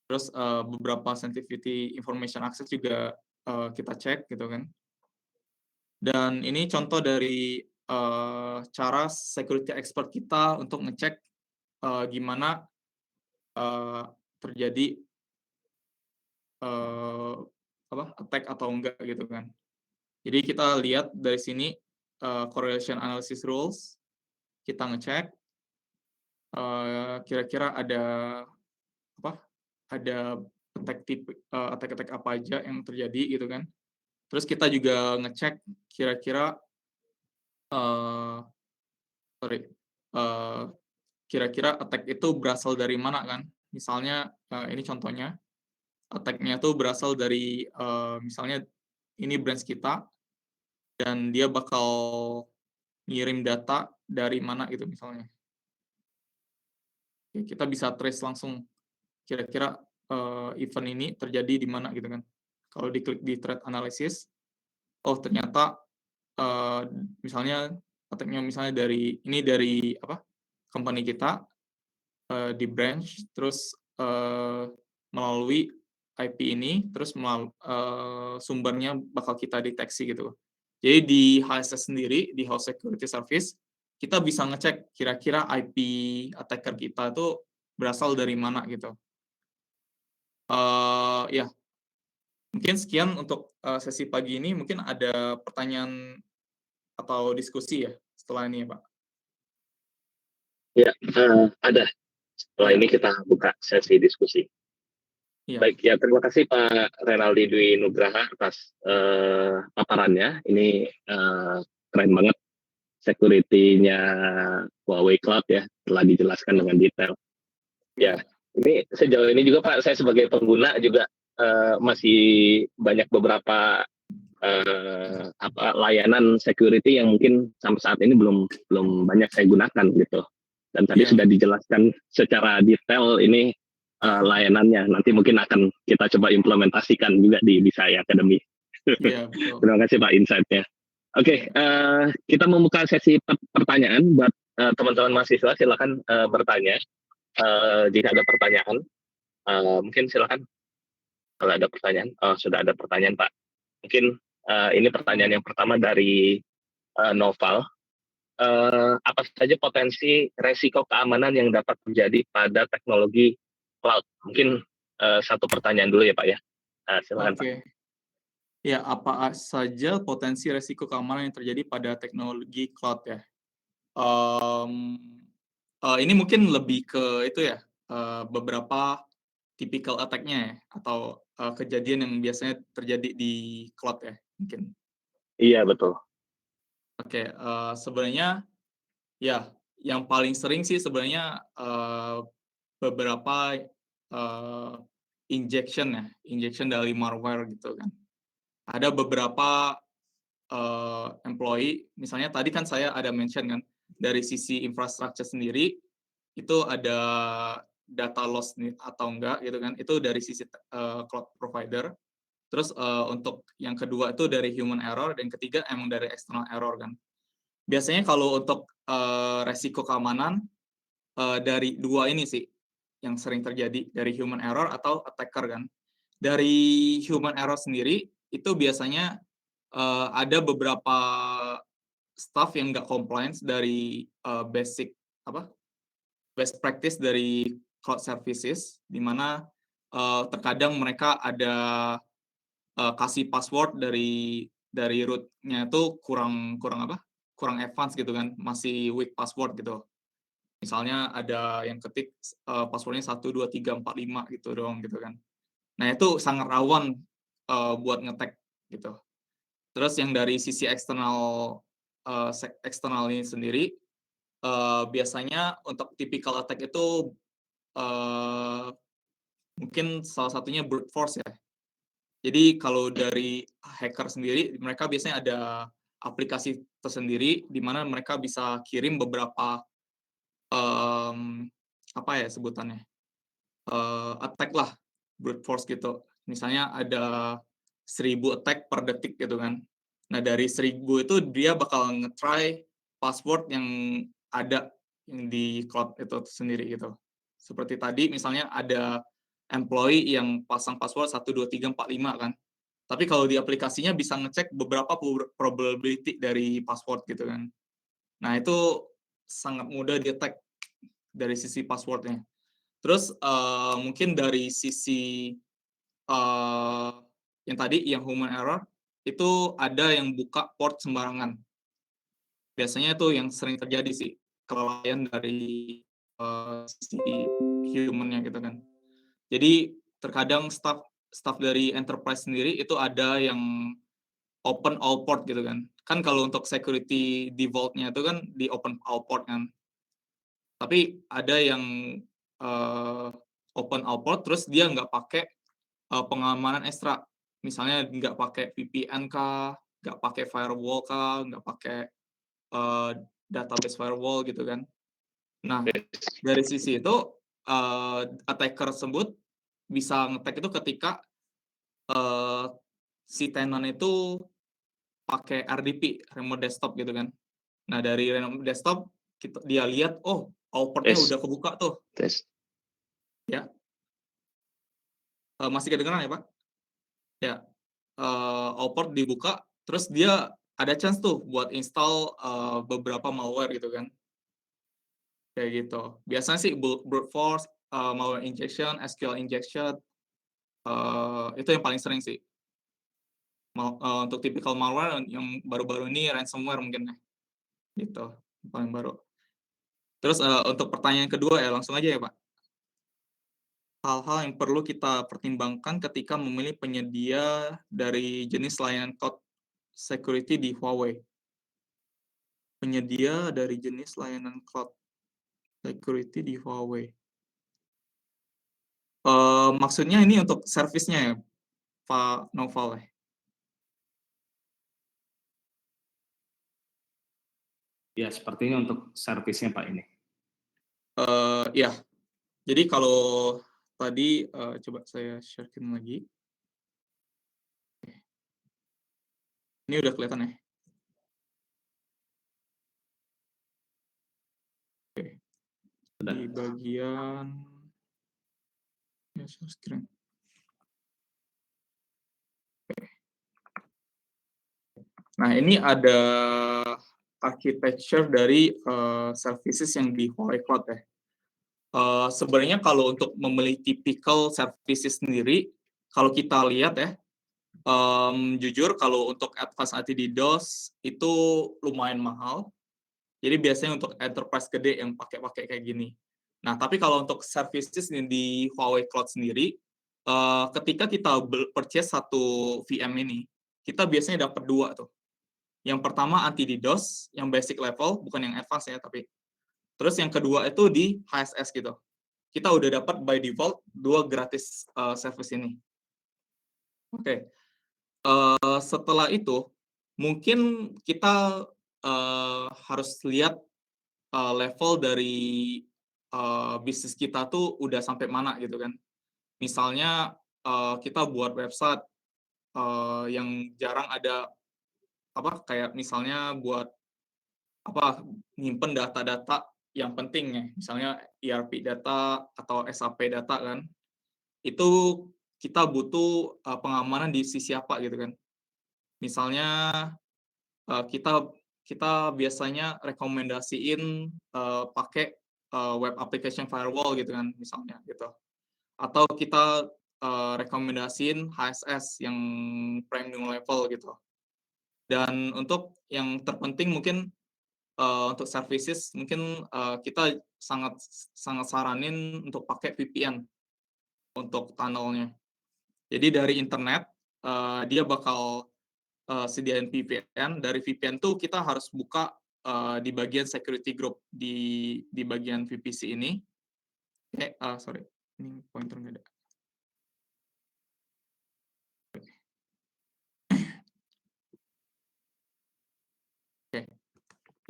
S2: Terus beberapa sensitivity information access juga kita cek gitu kan. Dan ini contoh dari cara security expert kita untuk ngecek gimana terjadi attack atau enggak gitu kan. Jadi kita lihat dari sini correlation analysis rules, kita ngecek kira-kira ada apa? Ada attack-attack apa aja yang terjadi gitu kan. Terus kita juga ngecek kira-kira eh sorry, eh, kira-kira attack itu berasal dari mana kan. Misalnya ini contohnya, attack-nya tuh berasal dari misalnya ini branch kita dan dia bakal ngirim data dari mana gitu misalnya. Ya, kita bisa trace langsung kira-kira event ini terjadi di mana gitu kan. Kalau diklik di threat analysis, oh ternyata misalnya attack-nya misalnya dari company kita di branch, terus melalui IP ini, terus sumbernya bakal kita deteksi gitu. Jadi di HSS sendiri, di House Security Service, kita bisa ngecek kira-kira IP attacker kita itu berasal dari mana gitu. Ya, mungkin sekian untuk sesi pagi ini. Mungkin ada pertanyaan atau diskusi ya setelah ini ya, Pak?
S3: Ya, ada. Setelah
S2: Ya,
S3: ini kita buka sesi diskusi.
S2: ya,
S3: Baik, ya terima kasih Pak Renaldi Dwi Nugraha atas paparannya. Ini keren banget security-nya Huawei Cloud ya, telah dijelaskan dengan detail. Ya, ini sejauh ini juga Pak, saya sebagai pengguna juga masih banyak beberapa layanan security yang mungkin sampai saat ini belum banyak saya gunakan gitu. Dan tadi
S2: ya,
S3: sudah dijelaskan secara detail ini layanannya. Nanti mungkin akan kita coba implementasikan juga di Bisaya Academy.
S2: ya, betul.
S3: Terima kasih Pak insight-nya. Oke, kita membuka sesi pertanyaan buat teman-teman mahasiswa. Silakan bertanya jika ada pertanyaan. Mungkin silakan kalau ada pertanyaan. Oh, sudah ada pertanyaan Pak. Mungkin ini pertanyaan yang pertama dari Noval. Apa saja potensi resiko keamanan yang dapat terjadi pada teknologi cloud? Mungkin satu pertanyaan dulu ya Pak ya. Silakan Pak.
S2: Oke. Ya, apa saja potensi resiko keamanan yang terjadi pada teknologi cloud ya? Ini mungkin lebih ke itu ya, beberapa typical attack-nya ya, atau kejadian yang biasanya terjadi di cloud ya, mungkin.
S3: Iya betul.
S2: Oke, sebenarnya ya yang paling sering sih sebenarnya beberapa injection dari malware gitu kan. Ada beberapa employee, misalnya tadi kan saya ada mention kan, dari sisi infrastruktur sendiri, itu ada data loss atau enggak gitu kan, itu dari sisi cloud provider. Terus untuk yang kedua itu dari human error, dan ketiga emang dari external error kan. Biasanya kalau untuk resiko keamanan, dari dua ini sih, yang sering terjadi, dari human error atau attacker kan. Dari human error sendiri, itu biasanya ada beberapa staff yang nggak compliance dari best practice dari cloud services, di mana terkadang mereka ada kasih password dari root-nya itu kurang advance gitu kan, masih weak password gitu. Misalnya ada yang ketik passwordnya 1, 2, 3, 4, 5 gitu doang gitu kan. Nah itu sangat rawan buat ngetek gitu. Terus yang dari sisi eksternal ini sendiri, biasanya untuk typical attack itu mungkin salah satunya brute force ya. Jadi kalau dari hacker sendiri, mereka biasanya ada aplikasi tersendiri di mana mereka bisa kirim beberapa apa ya sebutannya, attack lah, brute force gitu. Misalnya ada 1000 attack per detik gitu kan. Nah dari 1000 itu dia bakal nge-try password yang ada yang di cloud itu sendiri gitu. Seperti tadi misalnya ada employee yang pasang password 1, 2, 3, 4, 5 kan. Tapi kalau di aplikasinya bisa ngecek beberapa probability dari password gitu kan. Nah, itu sangat mudah di-attack dari sisi password-nya. Terus mungkin dari sisi yang tadi yang human error itu ada yang buka port sembarangan. Biasanya itu yang sering terjadi sih, kelalaian dari sisi human-nya gitu kan. Jadi terkadang staff dari enterprise sendiri itu ada yang open all port gitu kan. Kan kalau untuk security di vault-nya itu kan di open all port kan. Tapi ada yang open all port terus dia nggak pakai pengamanan ekstra. Misalnya nggak pakai VPN kah, nggak pakai firewall kah, nggak pakai database firewall gitu kan. Nah, dari sisi itu attacker tersebut bisa nge-attack itu ketika si tenant itu pakai RDP, remote desktop gitu kan. Nah, dari remote desktop dia lihat, oh, all port-nya
S3: Tes.
S2: udah kebuka tuh.
S3: Tes.
S2: Ya. Masih kedengeran ya, Pak? Ya. All port dibuka, terus dia ada chance tuh buat install beberapa malware gitu kan. Kayak gitu. Biasanya sih brute force, malware injection, SQL injection, itu yang paling sering sih. Untuk tipikal malware yang baru-baru ini ransomware mungkin ya. Gitu, yang paling baru. Terus untuk pertanyaan kedua ya langsung aja ya Pak. Hal-hal yang perlu kita pertimbangkan ketika memilih penyedia dari jenis layanan cloud security di Huawei. Penyedia dari jenis layanan cloud security di Huawei. Maksudnya ini untuk servisnya ya, Pak Noval ya?
S1: Ya, sepertinya untuk servisnya Pak ini.
S2: Ya, jadi kalau tadi coba saya sharekin lagi. Ini udah kelihatan ya? Oke.
S1: Sudah.
S2: Di bagian ya, share screen. Nah, ini ada architecture dari services yang di Huawei Cloud ya. Sebenarnya kalau untuk membeli typical services sendiri, kalau kita lihat ya, jujur kalau untuk advanced anti-DDoS itu lumayan mahal. Jadi biasanya untuk enterprise gede yang pakai kayak gini. Nah, tapi kalau untuk services di Huawei Cloud sendiri, ketika kita purchase satu VM ini, kita biasanya dapat 2 tuh. Yang pertama anti-DDoS, yang basic level, bukan yang advance ya, tapi. Terus yang kedua itu di HSS gitu. Kita udah dapat by default 2 gratis service ini. Oke. Setelah itu, mungkin kita harus lihat level dari bisnis kita tuh udah sampai mana gitu kan. Misalnya kita buat website yang jarang ada kayak misalnya buat nyimpen data-data yang penting ya, misalnya ERP data atau SAP data kan. Itu kita butuh pengamanan di sisi apa gitu kan. Misalnya kita biasanya rekomendasiin pakai web application firewall gitu kan misalnya gitu. Atau kita rekomendasiin HSS yang premium level gitu. Dan untuk yang terpenting mungkin untuk services mungkin kita sangat saranin untuk pakai VPN untuk tunnelnya. Jadi dari internet dia bakal sediain VPN. Dari VPN tuh kita harus buka di bagian security group di bagian VPC ini. Sorry, ini pointer nggak ada. Oke,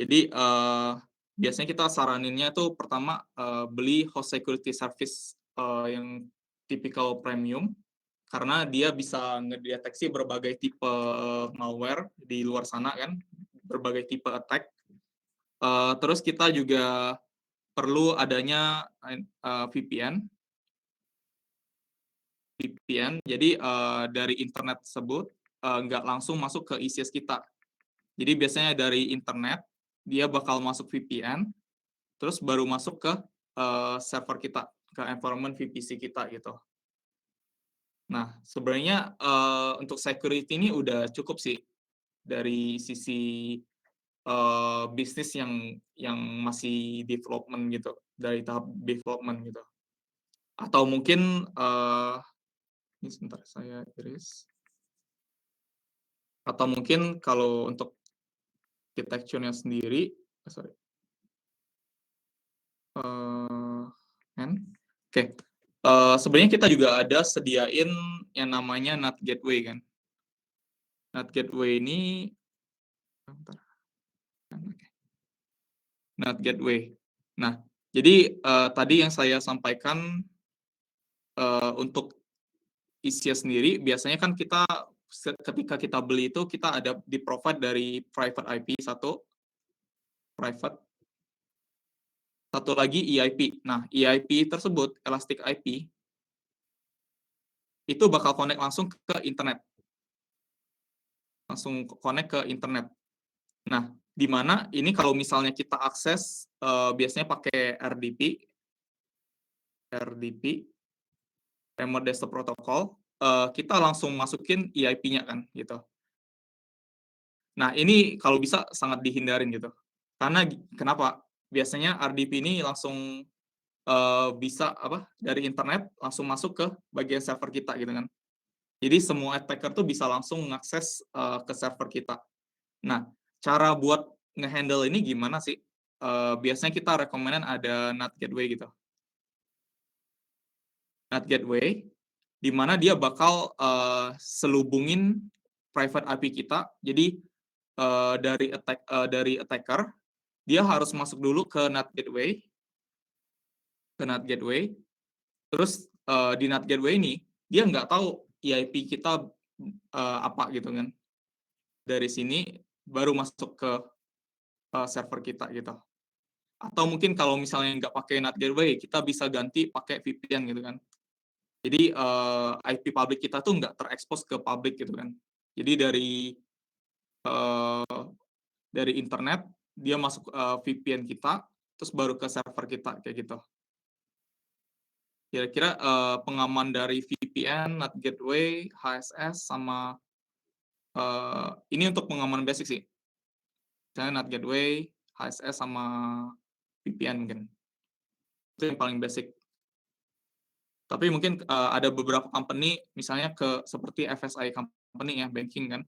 S2: jadi biasanya kita saraninnya tuh pertama beli host security service yang typical premium karena dia bisa ngedeteksi berbagai tipe malware di luar sana kan, berbagai tipe attack. Terus kita juga perlu adanya VPN. Jadi dari internet tersebut nggak langsung masuk ke ICS kita. Jadi biasanya dari internet dia bakal masuk VPN, terus baru masuk ke server kita, ke environment VPC kita gitu. Nah, sebenarnya untuk security ini udah cukup sih dari sisi bisnis yang masih development gitu, dari tahap development gitu. Atau mungkin ini sebentar saya iris. Atau mungkin kalau untuk architecture-nya sendiri, sorry. Oke. Sebenarnya kita juga ada sediain yang namanya NAT Gateway kan. NAT Gateway ini NAT Gateway. Nah, jadi tadi yang saya sampaikan untuk ICS sendiri biasanya kan kita ketika kita beli itu kita ada di provide dari private IP satu lagi EIP. Nah, EIP tersebut, Elastic IP, itu bakal connect langsung ke internet. Langsung connect ke internet. Nah, di mana ini kalau misalnya kita akses biasanya pakai RDP, Remote Desktop Protocol, kita langsung masukin EIP-nya kan, gitu. Nah, ini kalau bisa sangat dihindarin gitu. Karena kenapa? Biasanya RDP ini langsung bisa dari internet langsung masuk ke bagian server kita gitu kan. Jadi semua attacker tuh bisa langsung mengakses ke server kita. Nah, cara buat ngehandle ini gimana sih? Biasanya kita rekomenan ada NAT Gateway gitu. NAT Gateway, di mana dia bakal selubungin private IP kita. Jadi dari attacker, dia harus masuk dulu ke NAT Gateway, terus di NAT Gateway ini dia nggak tahu EIP kita apa gitu kan. Dari sini baru masuk ke server kita gitu. Atau mungkin kalau misalnya nggak pakai NAT Gateway, kita bisa ganti pakai VPN gitu kan. Jadi IP public kita tuh nggak terekspos ke publik gitu kan. Jadi dari internet dia masuk VPN kita, terus baru ke server kita kayak gitu. Kira-kira pengaman dari VPN, NAT Gateway, HSS, sama ini untuk pengaman basic sih. Misalnya NAT Gateway, HSS, sama VPN mungkin. Itu yang paling basic. Tapi mungkin ada beberapa company, misalnya seperti FSI company ya, banking kan,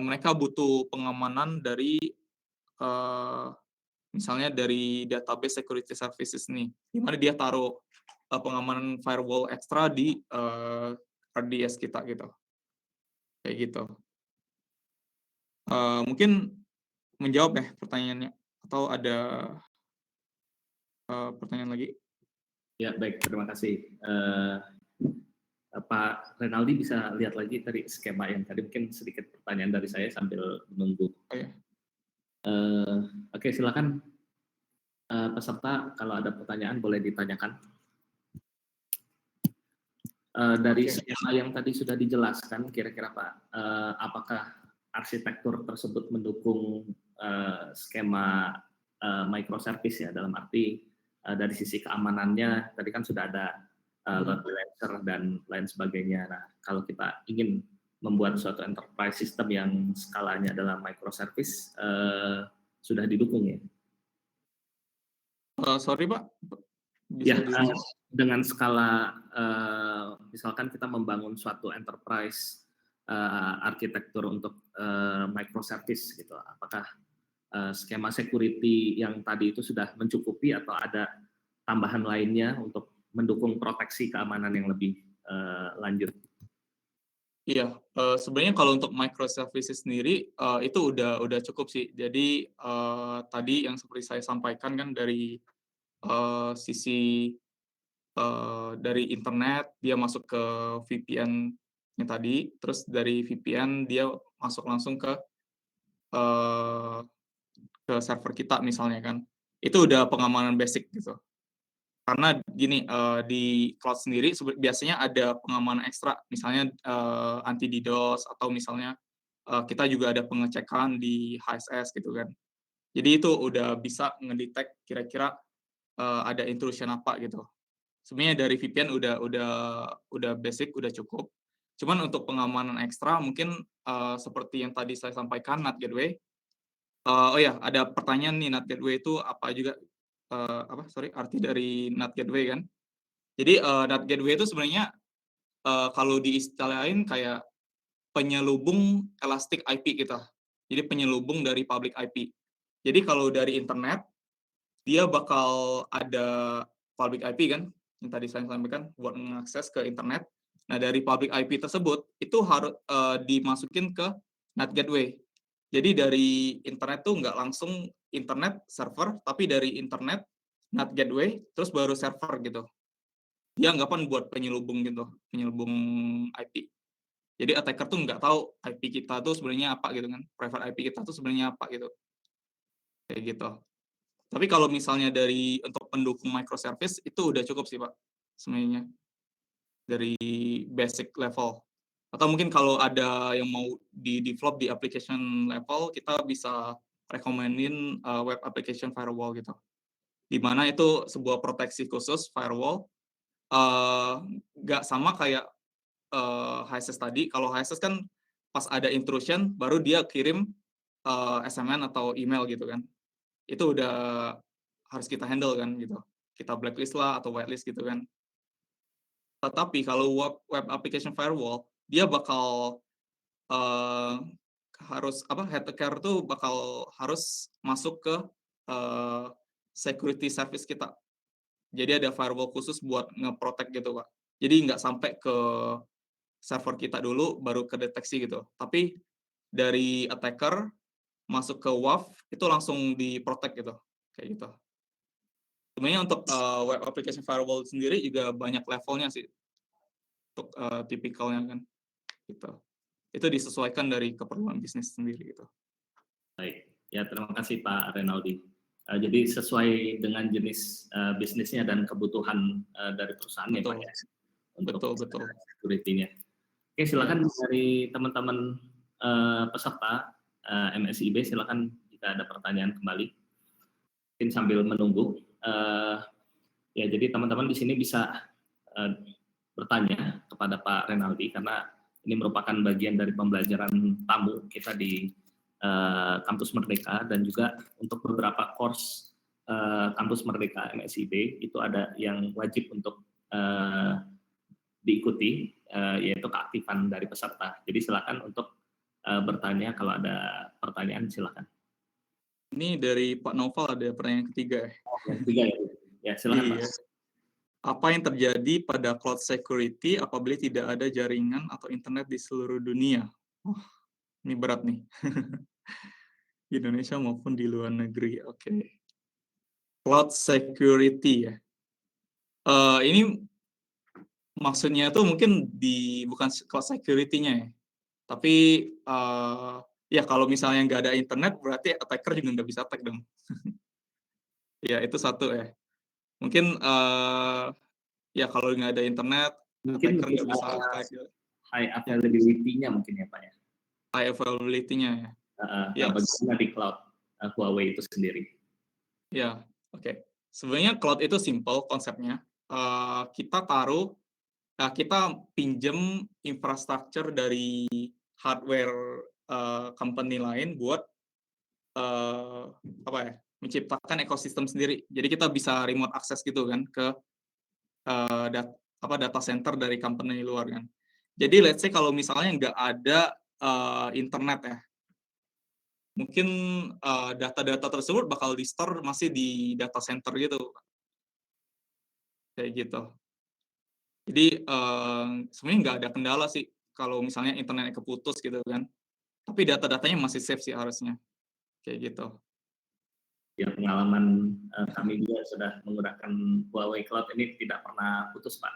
S2: mereka butuh pengamanan dari misalnya dari database security services nih, di mana dia taruh pengamanan firewall ekstra di RDS kita gitu, kayak gitu. Mungkin menjawab ya pertanyaannya, atau ada pertanyaan lagi?
S1: Ya, baik, terima kasih. Pak Renaldi bisa lihat lagi tadi skema yang tadi, mungkin sedikit pertanyaan dari saya sambil menunggu. Oke, silakan peserta kalau ada pertanyaan boleh ditanyakan. Dari skema yang tadi sudah dijelaskan, kira-kira Pak, apakah arsitektur tersebut mendukung skema microservice ya, dalam arti dari sisi keamanannya tadi kan sudah ada load balancer dan lain sebagainya. Nah, kalau kita ingin membuat suatu enterprise system yang skalanya adalah microservice, sudah didukung ya?
S2: Sorry Pak,
S1: ya, dengan skala misalkan kita membangun suatu enterprise arsitektur untuk microservice gitu, apakah skema security yang tadi itu sudah mencukupi atau ada tambahan lainnya untuk mendukung proteksi keamanan yang lebih lanjut?
S2: Iya, sebenarnya kalau untuk microservices sendiri itu udah cukup sih. Jadi tadi yang seperti saya sampaikan kan dari sisi dari internet dia masuk ke VPN-nya tadi, terus dari VPN dia masuk langsung ke ke server kita misalnya kan. Itu udah pengamanan basic gitu. Karena gini, di cloud sendiri biasanya ada pengamanan ekstra, misalnya, anti DDoS atau misalnya, kita juga ada pengecekan di HSS gitu kan. Jadi itu udah bisa ngedetect kira-kira, ada intrusion apa gitu. Sebenarnya dari VPN udah basic, udah cukup. Cuman untuk pengamanan ekstra mungkin, seperti yang tadi saya sampaikan, NAT Gateway. Oh ya, ada pertanyaan nih, NAT Gateway itu apa juga, arti dari NAT Gateway kan. Jadi, NAT Gateway itu sebenarnya, kalau diistilahkan kayak penyelubung elastic IP kita. Jadi penyelubung dari public IP. Jadi kalau dari internet, dia bakal ada public IP kan, yang tadi saya sampaikan buat mengakses ke internet. Nah, dari public IP tersebut, itu harus dimasukin ke NAT Gateway. Jadi dari internet tuh nggak langsung internet server, tapi dari internet NAT Gateway, terus baru server gitu. Dia anggapan buat penyelubung gitu, penyelubung IP. Jadi attacker tuh nggak tahu IP kita tuh sebenarnya apa gitu kan, private IP kita tuh sebenarnya apa gitu, kayak gitu. Tapi kalau misalnya untuk pendukung microservice itu udah cukup sih Pak, sebenarnya dari basic level. Atau mungkin kalau ada yang mau di-develop di application level, kita bisa rekomenin web application firewall gitu. Di mana itu sebuah proteksi khusus firewall, nggak sama kayak HSS tadi. Kalau HSS kan pas ada intrusion baru dia kirim SMN atau email gitu kan. Itu udah harus kita handle kan gitu. Kita blacklist lah atau whitelist gitu kan. Tetapi kalau web application firewall, dia bakal hacker tuh bakal harus masuk ke security service kita. Jadi ada firewall khusus buat nge-protect gitu, Pak. Jadi nggak sampai ke server kita dulu baru kedeteksi gitu. Tapi dari attacker masuk ke WAF itu langsung di-protect gitu. Kayak gitu. Sebenarnya untuk web application firewall sendiri juga banyak levelnya sih. Untuk tipikalnya kan. Gitu. Itu disesuaikan dari keperluan bisnis sendiri gitu.
S1: Baik, ya terima kasih Pak Renaldi. Jadi sesuai dengan jenis bisnisnya dan kebutuhan dari perusahaan ya Pak ya, untuk security-nya. Oke, silakan dari teman-teman peserta MSIB, silakan jika ada pertanyaan kembali. Mungkin sambil menunggu, ya jadi teman-teman di sini bisa bertanya kepada Pak Renaldi karena ini merupakan bagian dari pembelajaran tamu kita di Kampus Merdeka, dan juga untuk beberapa course Kampus Merdeka MSIB itu ada yang wajib untuk diikuti, yaitu keaktifan dari peserta. Jadi silakan untuk bertanya, kalau ada pertanyaan silakan.
S2: Ini dari Pak Novel ada pertanyaan ketiga.
S1: Yang ketiga ya, ya silakan Pak.
S2: Apa yang terjadi pada cloud security apabila tidak ada jaringan atau internet di seluruh dunia? Ini berat nih. Di Indonesia maupun di luar negeri. Oke. Cloud security ya. Ini maksudnya tuh mungkin bukan cloud security-nya ya. Tapi ya kalau misalnya nggak ada internet berarti attacker juga nggak bisa attack dong. Ya itu satu ya. Mungkin ya kalau nggak ada internet,
S1: mungkin
S2: attacker nggak bisa attack.
S1: High availability-nya mungkin ya Pak ya.
S2: High availability-nya ya.
S1: Bagaimana di cloud Huawei itu sendiri?
S2: Ya, oke. Sebenarnya cloud itu simple konsepnya. Kita pinjem infrastruktur dari hardware company lain buat menciptakan ekosistem sendiri. Jadi kita bisa remote access gitu kan ke data center dari company luar kan. Jadi let's say kalau misalnya nggak ada internet ya, mungkin data-data tersebut bakal di-store masih di data center gitu. Kayak gitu. Jadi sebenarnya nggak ada kendala sih kalau misalnya internetnya keputus gitu kan. Tapi data-datanya masih safe sih harusnya. Kayak gitu.
S1: Ya, pengalaman kami juga sudah menggunakan Huawei Cloud ini tidak pernah putus Pak.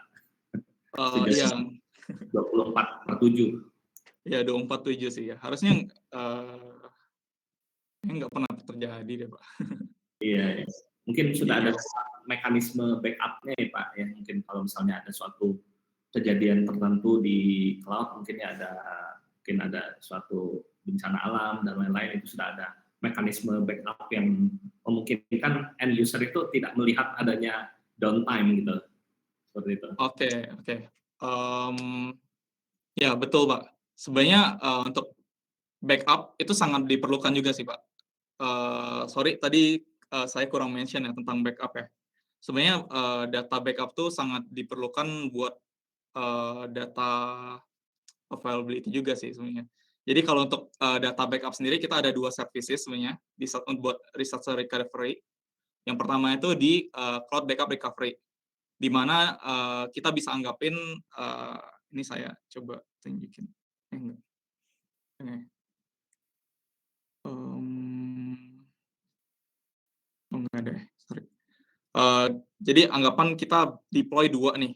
S2: Iya.
S1: 24/7.
S2: Ya 24/7 sih ya. Harusnya nggak pernah terjadi deh, Pak.
S1: Iya, mungkin sudah ada
S2: Iya.
S1: mekanisme backup-nya ya Pak ya, mungkin kalau misalnya ada suatu kejadian tertentu di cloud mungkin ada suatu bencana alam dan lain-lain, itu sudah ada mekanisme backup yang memungkinkan end user itu tidak melihat adanya downtime gitu, seperti itu.
S2: Oke. Ya betul Pak. Sebenarnya untuk backup itu sangat diperlukan juga sih Pak. Sorry tadi saya kurang mention ya tentang backup ya. Sebenarnya data backup tuh sangat diperlukan buat data availability juga sih sebenarnya. Jadi kalau untuk data backup sendiri kita ada 2 services sebenarnya buat research recovery. Yang pertama itu di cloud backup recovery, di mana kita bisa anggapin ini saya coba tunjukin. Enggak. Enggak deh, sorry. Jadi anggapan kita deploy 2 nih,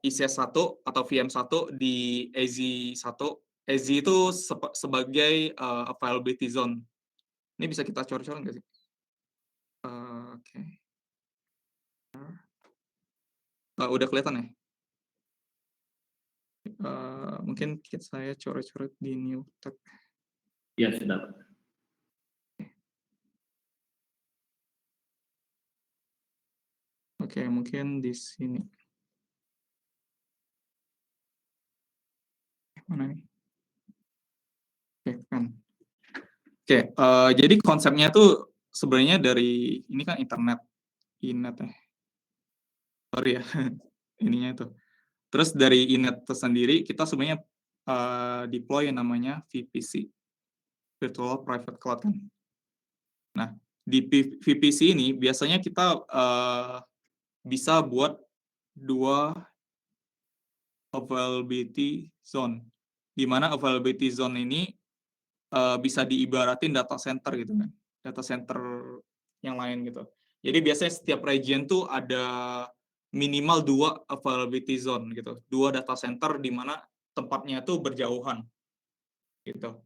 S2: ECS 1 atau VM 1 di AZ 1. AZ itu sebagai availability zone. Ini bisa kita cor-coran nggak sih? Oke. Udah kelihatan ya? Mungkin saya coret-coret di new tab.
S1: Ya sudah Pak.
S2: Oke, mungkin di sini. Mana nih? Oke, kan. Oke, jadi konsepnya tuh sebenarnya dari ini kan internet ya. Sorry ya, ininya itu. Terus dari inet tersendiri kita sebenarnya deploy yang namanya VPC, Virtual Private Cloud kan. Nah, di VPC ini biasanya kita bisa buat 2 availability zone, di mana availability zone ini bisa diibaratin data center gitu kan, data center yang lain gitu. Jadi biasanya setiap region tuh ada minimal 2 availability zone gitu, 2 data center di mana tempatnya tuh berjauhan gitu.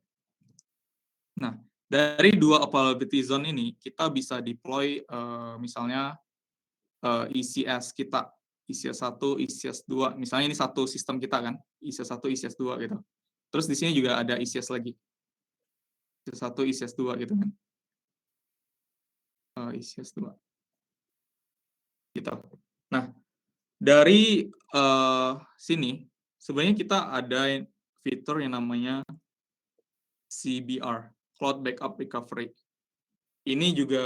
S2: Nah, dari 2 availability zone ini kita bisa deploy misalnya ECS kita, ECS 1, ECS 2, misalnya ini satu sistem kita kan, ECS 1, ECS 2 gitu. Terus di sini juga ada ECS lagi, ECS 1, ECS 2 gitu kan. ECS 2. Gitu. Nah, dari sini sebenarnya kita ada fitur yang namanya CBR, Cloud Backup Recovery. Ini juga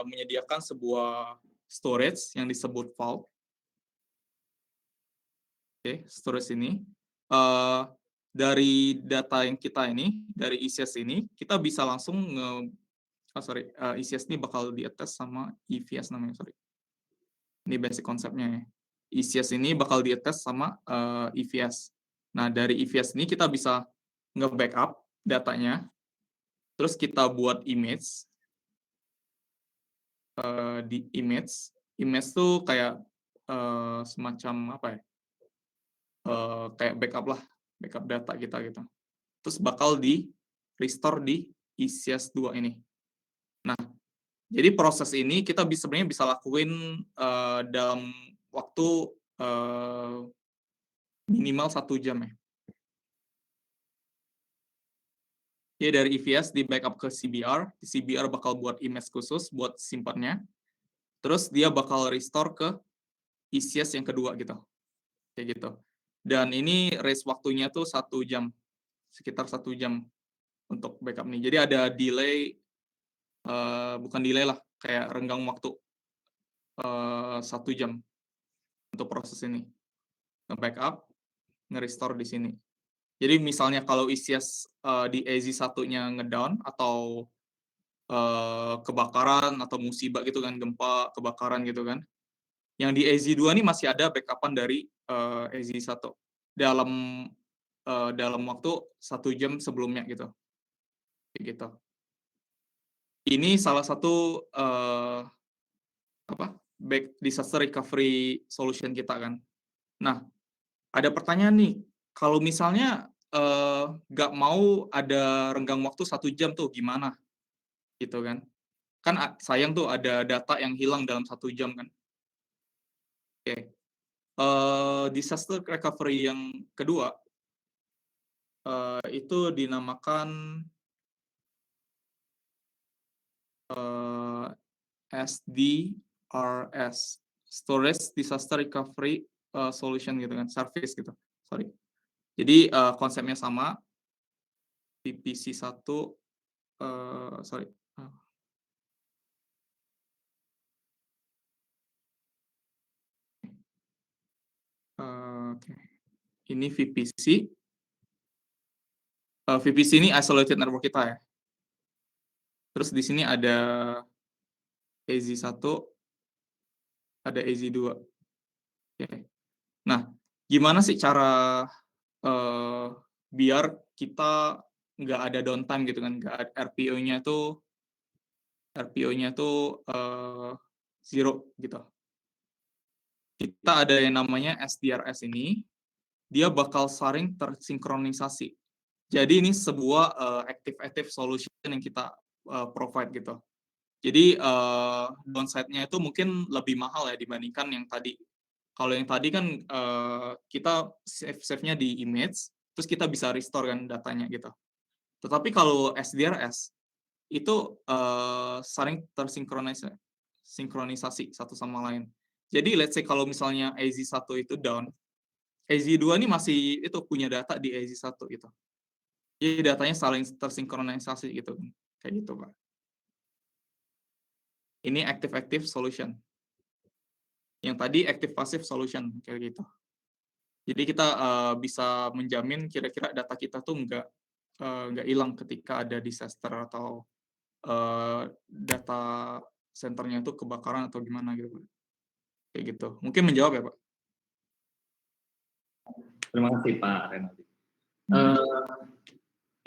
S2: menyediakan sebuah storage yang disebut Vault. Oke, storage ini dari data yang kita ini, dari ECS ini, kita bisa langsung ECS ini bakal di-attach sama EVS namanya, sorry. Ini basic konsepnya ya. ECS ini bakal di-attach sama EVS. Nah, dari EVS ini kita bisa nge-backup datanya, terus kita buat image. Di image tuh kayak semacam apa ya? Kayak backup lah, backup data kita gitu. Terus bakal di-restore di ECS 2 ini. Nah, jadi proses ini kita sebenarnya bisa lakuin dalam waktu minimal 1 jam ya. Ya dari EVS di backup ke CBR, CBR bakal buat image khusus buat simpannya. Terus dia bakal restore ke ECS yang kedua gitu. Kayak gitu. Dan ini range waktunya tuh 1 jam. Sekitar 1 jam untuk backup nih. Jadi ada delay, bukan delay lah, kayak renggang waktu 1 jam untuk proses ini. Nge-backup, nge-restore di sini. Jadi misalnya kalau ECS di AZ 1-nya ngedown atau kebakaran atau musibah gitu kan, gempa, kebakaran gitu kan. Yang di AZ 2 ini masih ada backup-an dari AZ 1 dalam waktu 1 jam sebelumnya gitu. Kayak gitu. Ini salah satu disaster recovery solution kita kan. Nah, ada pertanyaan nih, kalau misalnya nggak mau ada renggang waktu 1 jam tuh gimana? gitu kan. Kan sayang tuh ada data yang hilang dalam 1 jam kan. Oke. Disaster recovery yang kedua, itu dinamakan SDRS, Storage Disaster Recovery Solution gitu kan, service gitu. Sorry. Jadi konsepnya sama, VPC 1, sorry. Oke. Ini VPC. VPC ini isolated network kita ya. Terus di sini ada AZ1, ada AZ2. Oke. Nah, gimana sih cara biar kita nggak ada downtime gitu kan, nggak RPO-nya tuh zero gitu. Kita ada yang namanya SDRS ini, dia bakal saling tersinkronisasi. Jadi ini sebuah active solution yang kita provide gitu. Jadi downside-nya itu mungkin lebih mahal ya dibandingkan yang tadi. Kalau yang tadi kan kita save-nya di image, terus kita bisa restore kan datanya gitu. Tetapi kalau SDRS itu saling tersinkronisasi satu sama lain. Jadi let's say kalau misalnya AZ1 itu down, AZ2 ini masih itu punya data di AZ1 gitu. Jadi datanya saling tersinkronisasi gitu. Kayak gitu, Pak. Ini active solution. Yang tadi active passive solution kayak gitu. Jadi kita bisa menjamin kira-kira data kita tuh nggak hilang ketika ada disaster atau data centernya itu kebakaran atau gimana gitu. Kayak gitu. Mungkin menjawab ya, Pak?
S1: Terima kasih Pak Renaldi.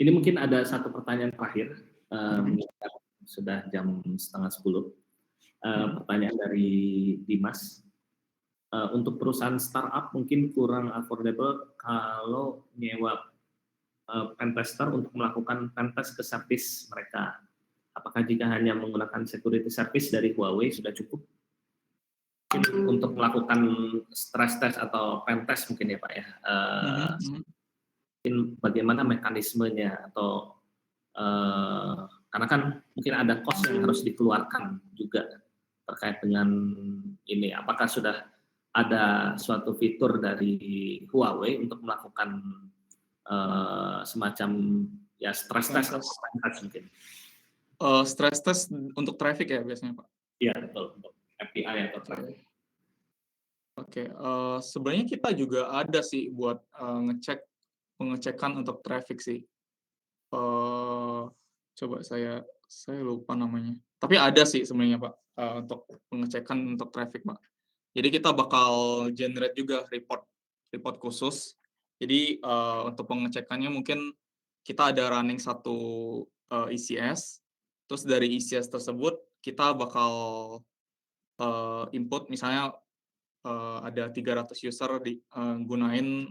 S1: Ini mungkin ada satu pertanyaan terakhir, sudah jam 9:30. Pertanyaan dari Dimas. Untuk perusahaan startup mungkin kurang affordable kalau nyewa pentester untuk melakukan pentest ke service mereka. Apakah jika hanya menggunakan security service dari Huawei sudah cukup? Untuk melakukan stress test atau pentest mungkin ya Pak ya. Mungkin bagaimana mekanismenya atau karena kan mungkin ada cost yang harus dikeluarkan juga terkait dengan ini. Apakah sudah ada suatu fitur dari Huawei untuk melakukan semacam ya stress test mungkin?
S2: Stress test untuk traffic ya biasanya Pak?
S1: Iya betul, untuk API atau traffic.
S2: Oke, sebenarnya kita juga ada sih buat pengecekan untuk traffic sih. Coba saya lupa namanya. Tapi ada sih sebenarnya Pak untuk pengecekan untuk traffic Pak. Jadi kita bakal generate juga report khusus. Jadi untuk pengecekannya mungkin kita ada running satu ECS. Terus dari ECS tersebut kita bakal input misalnya ada 300 user gunain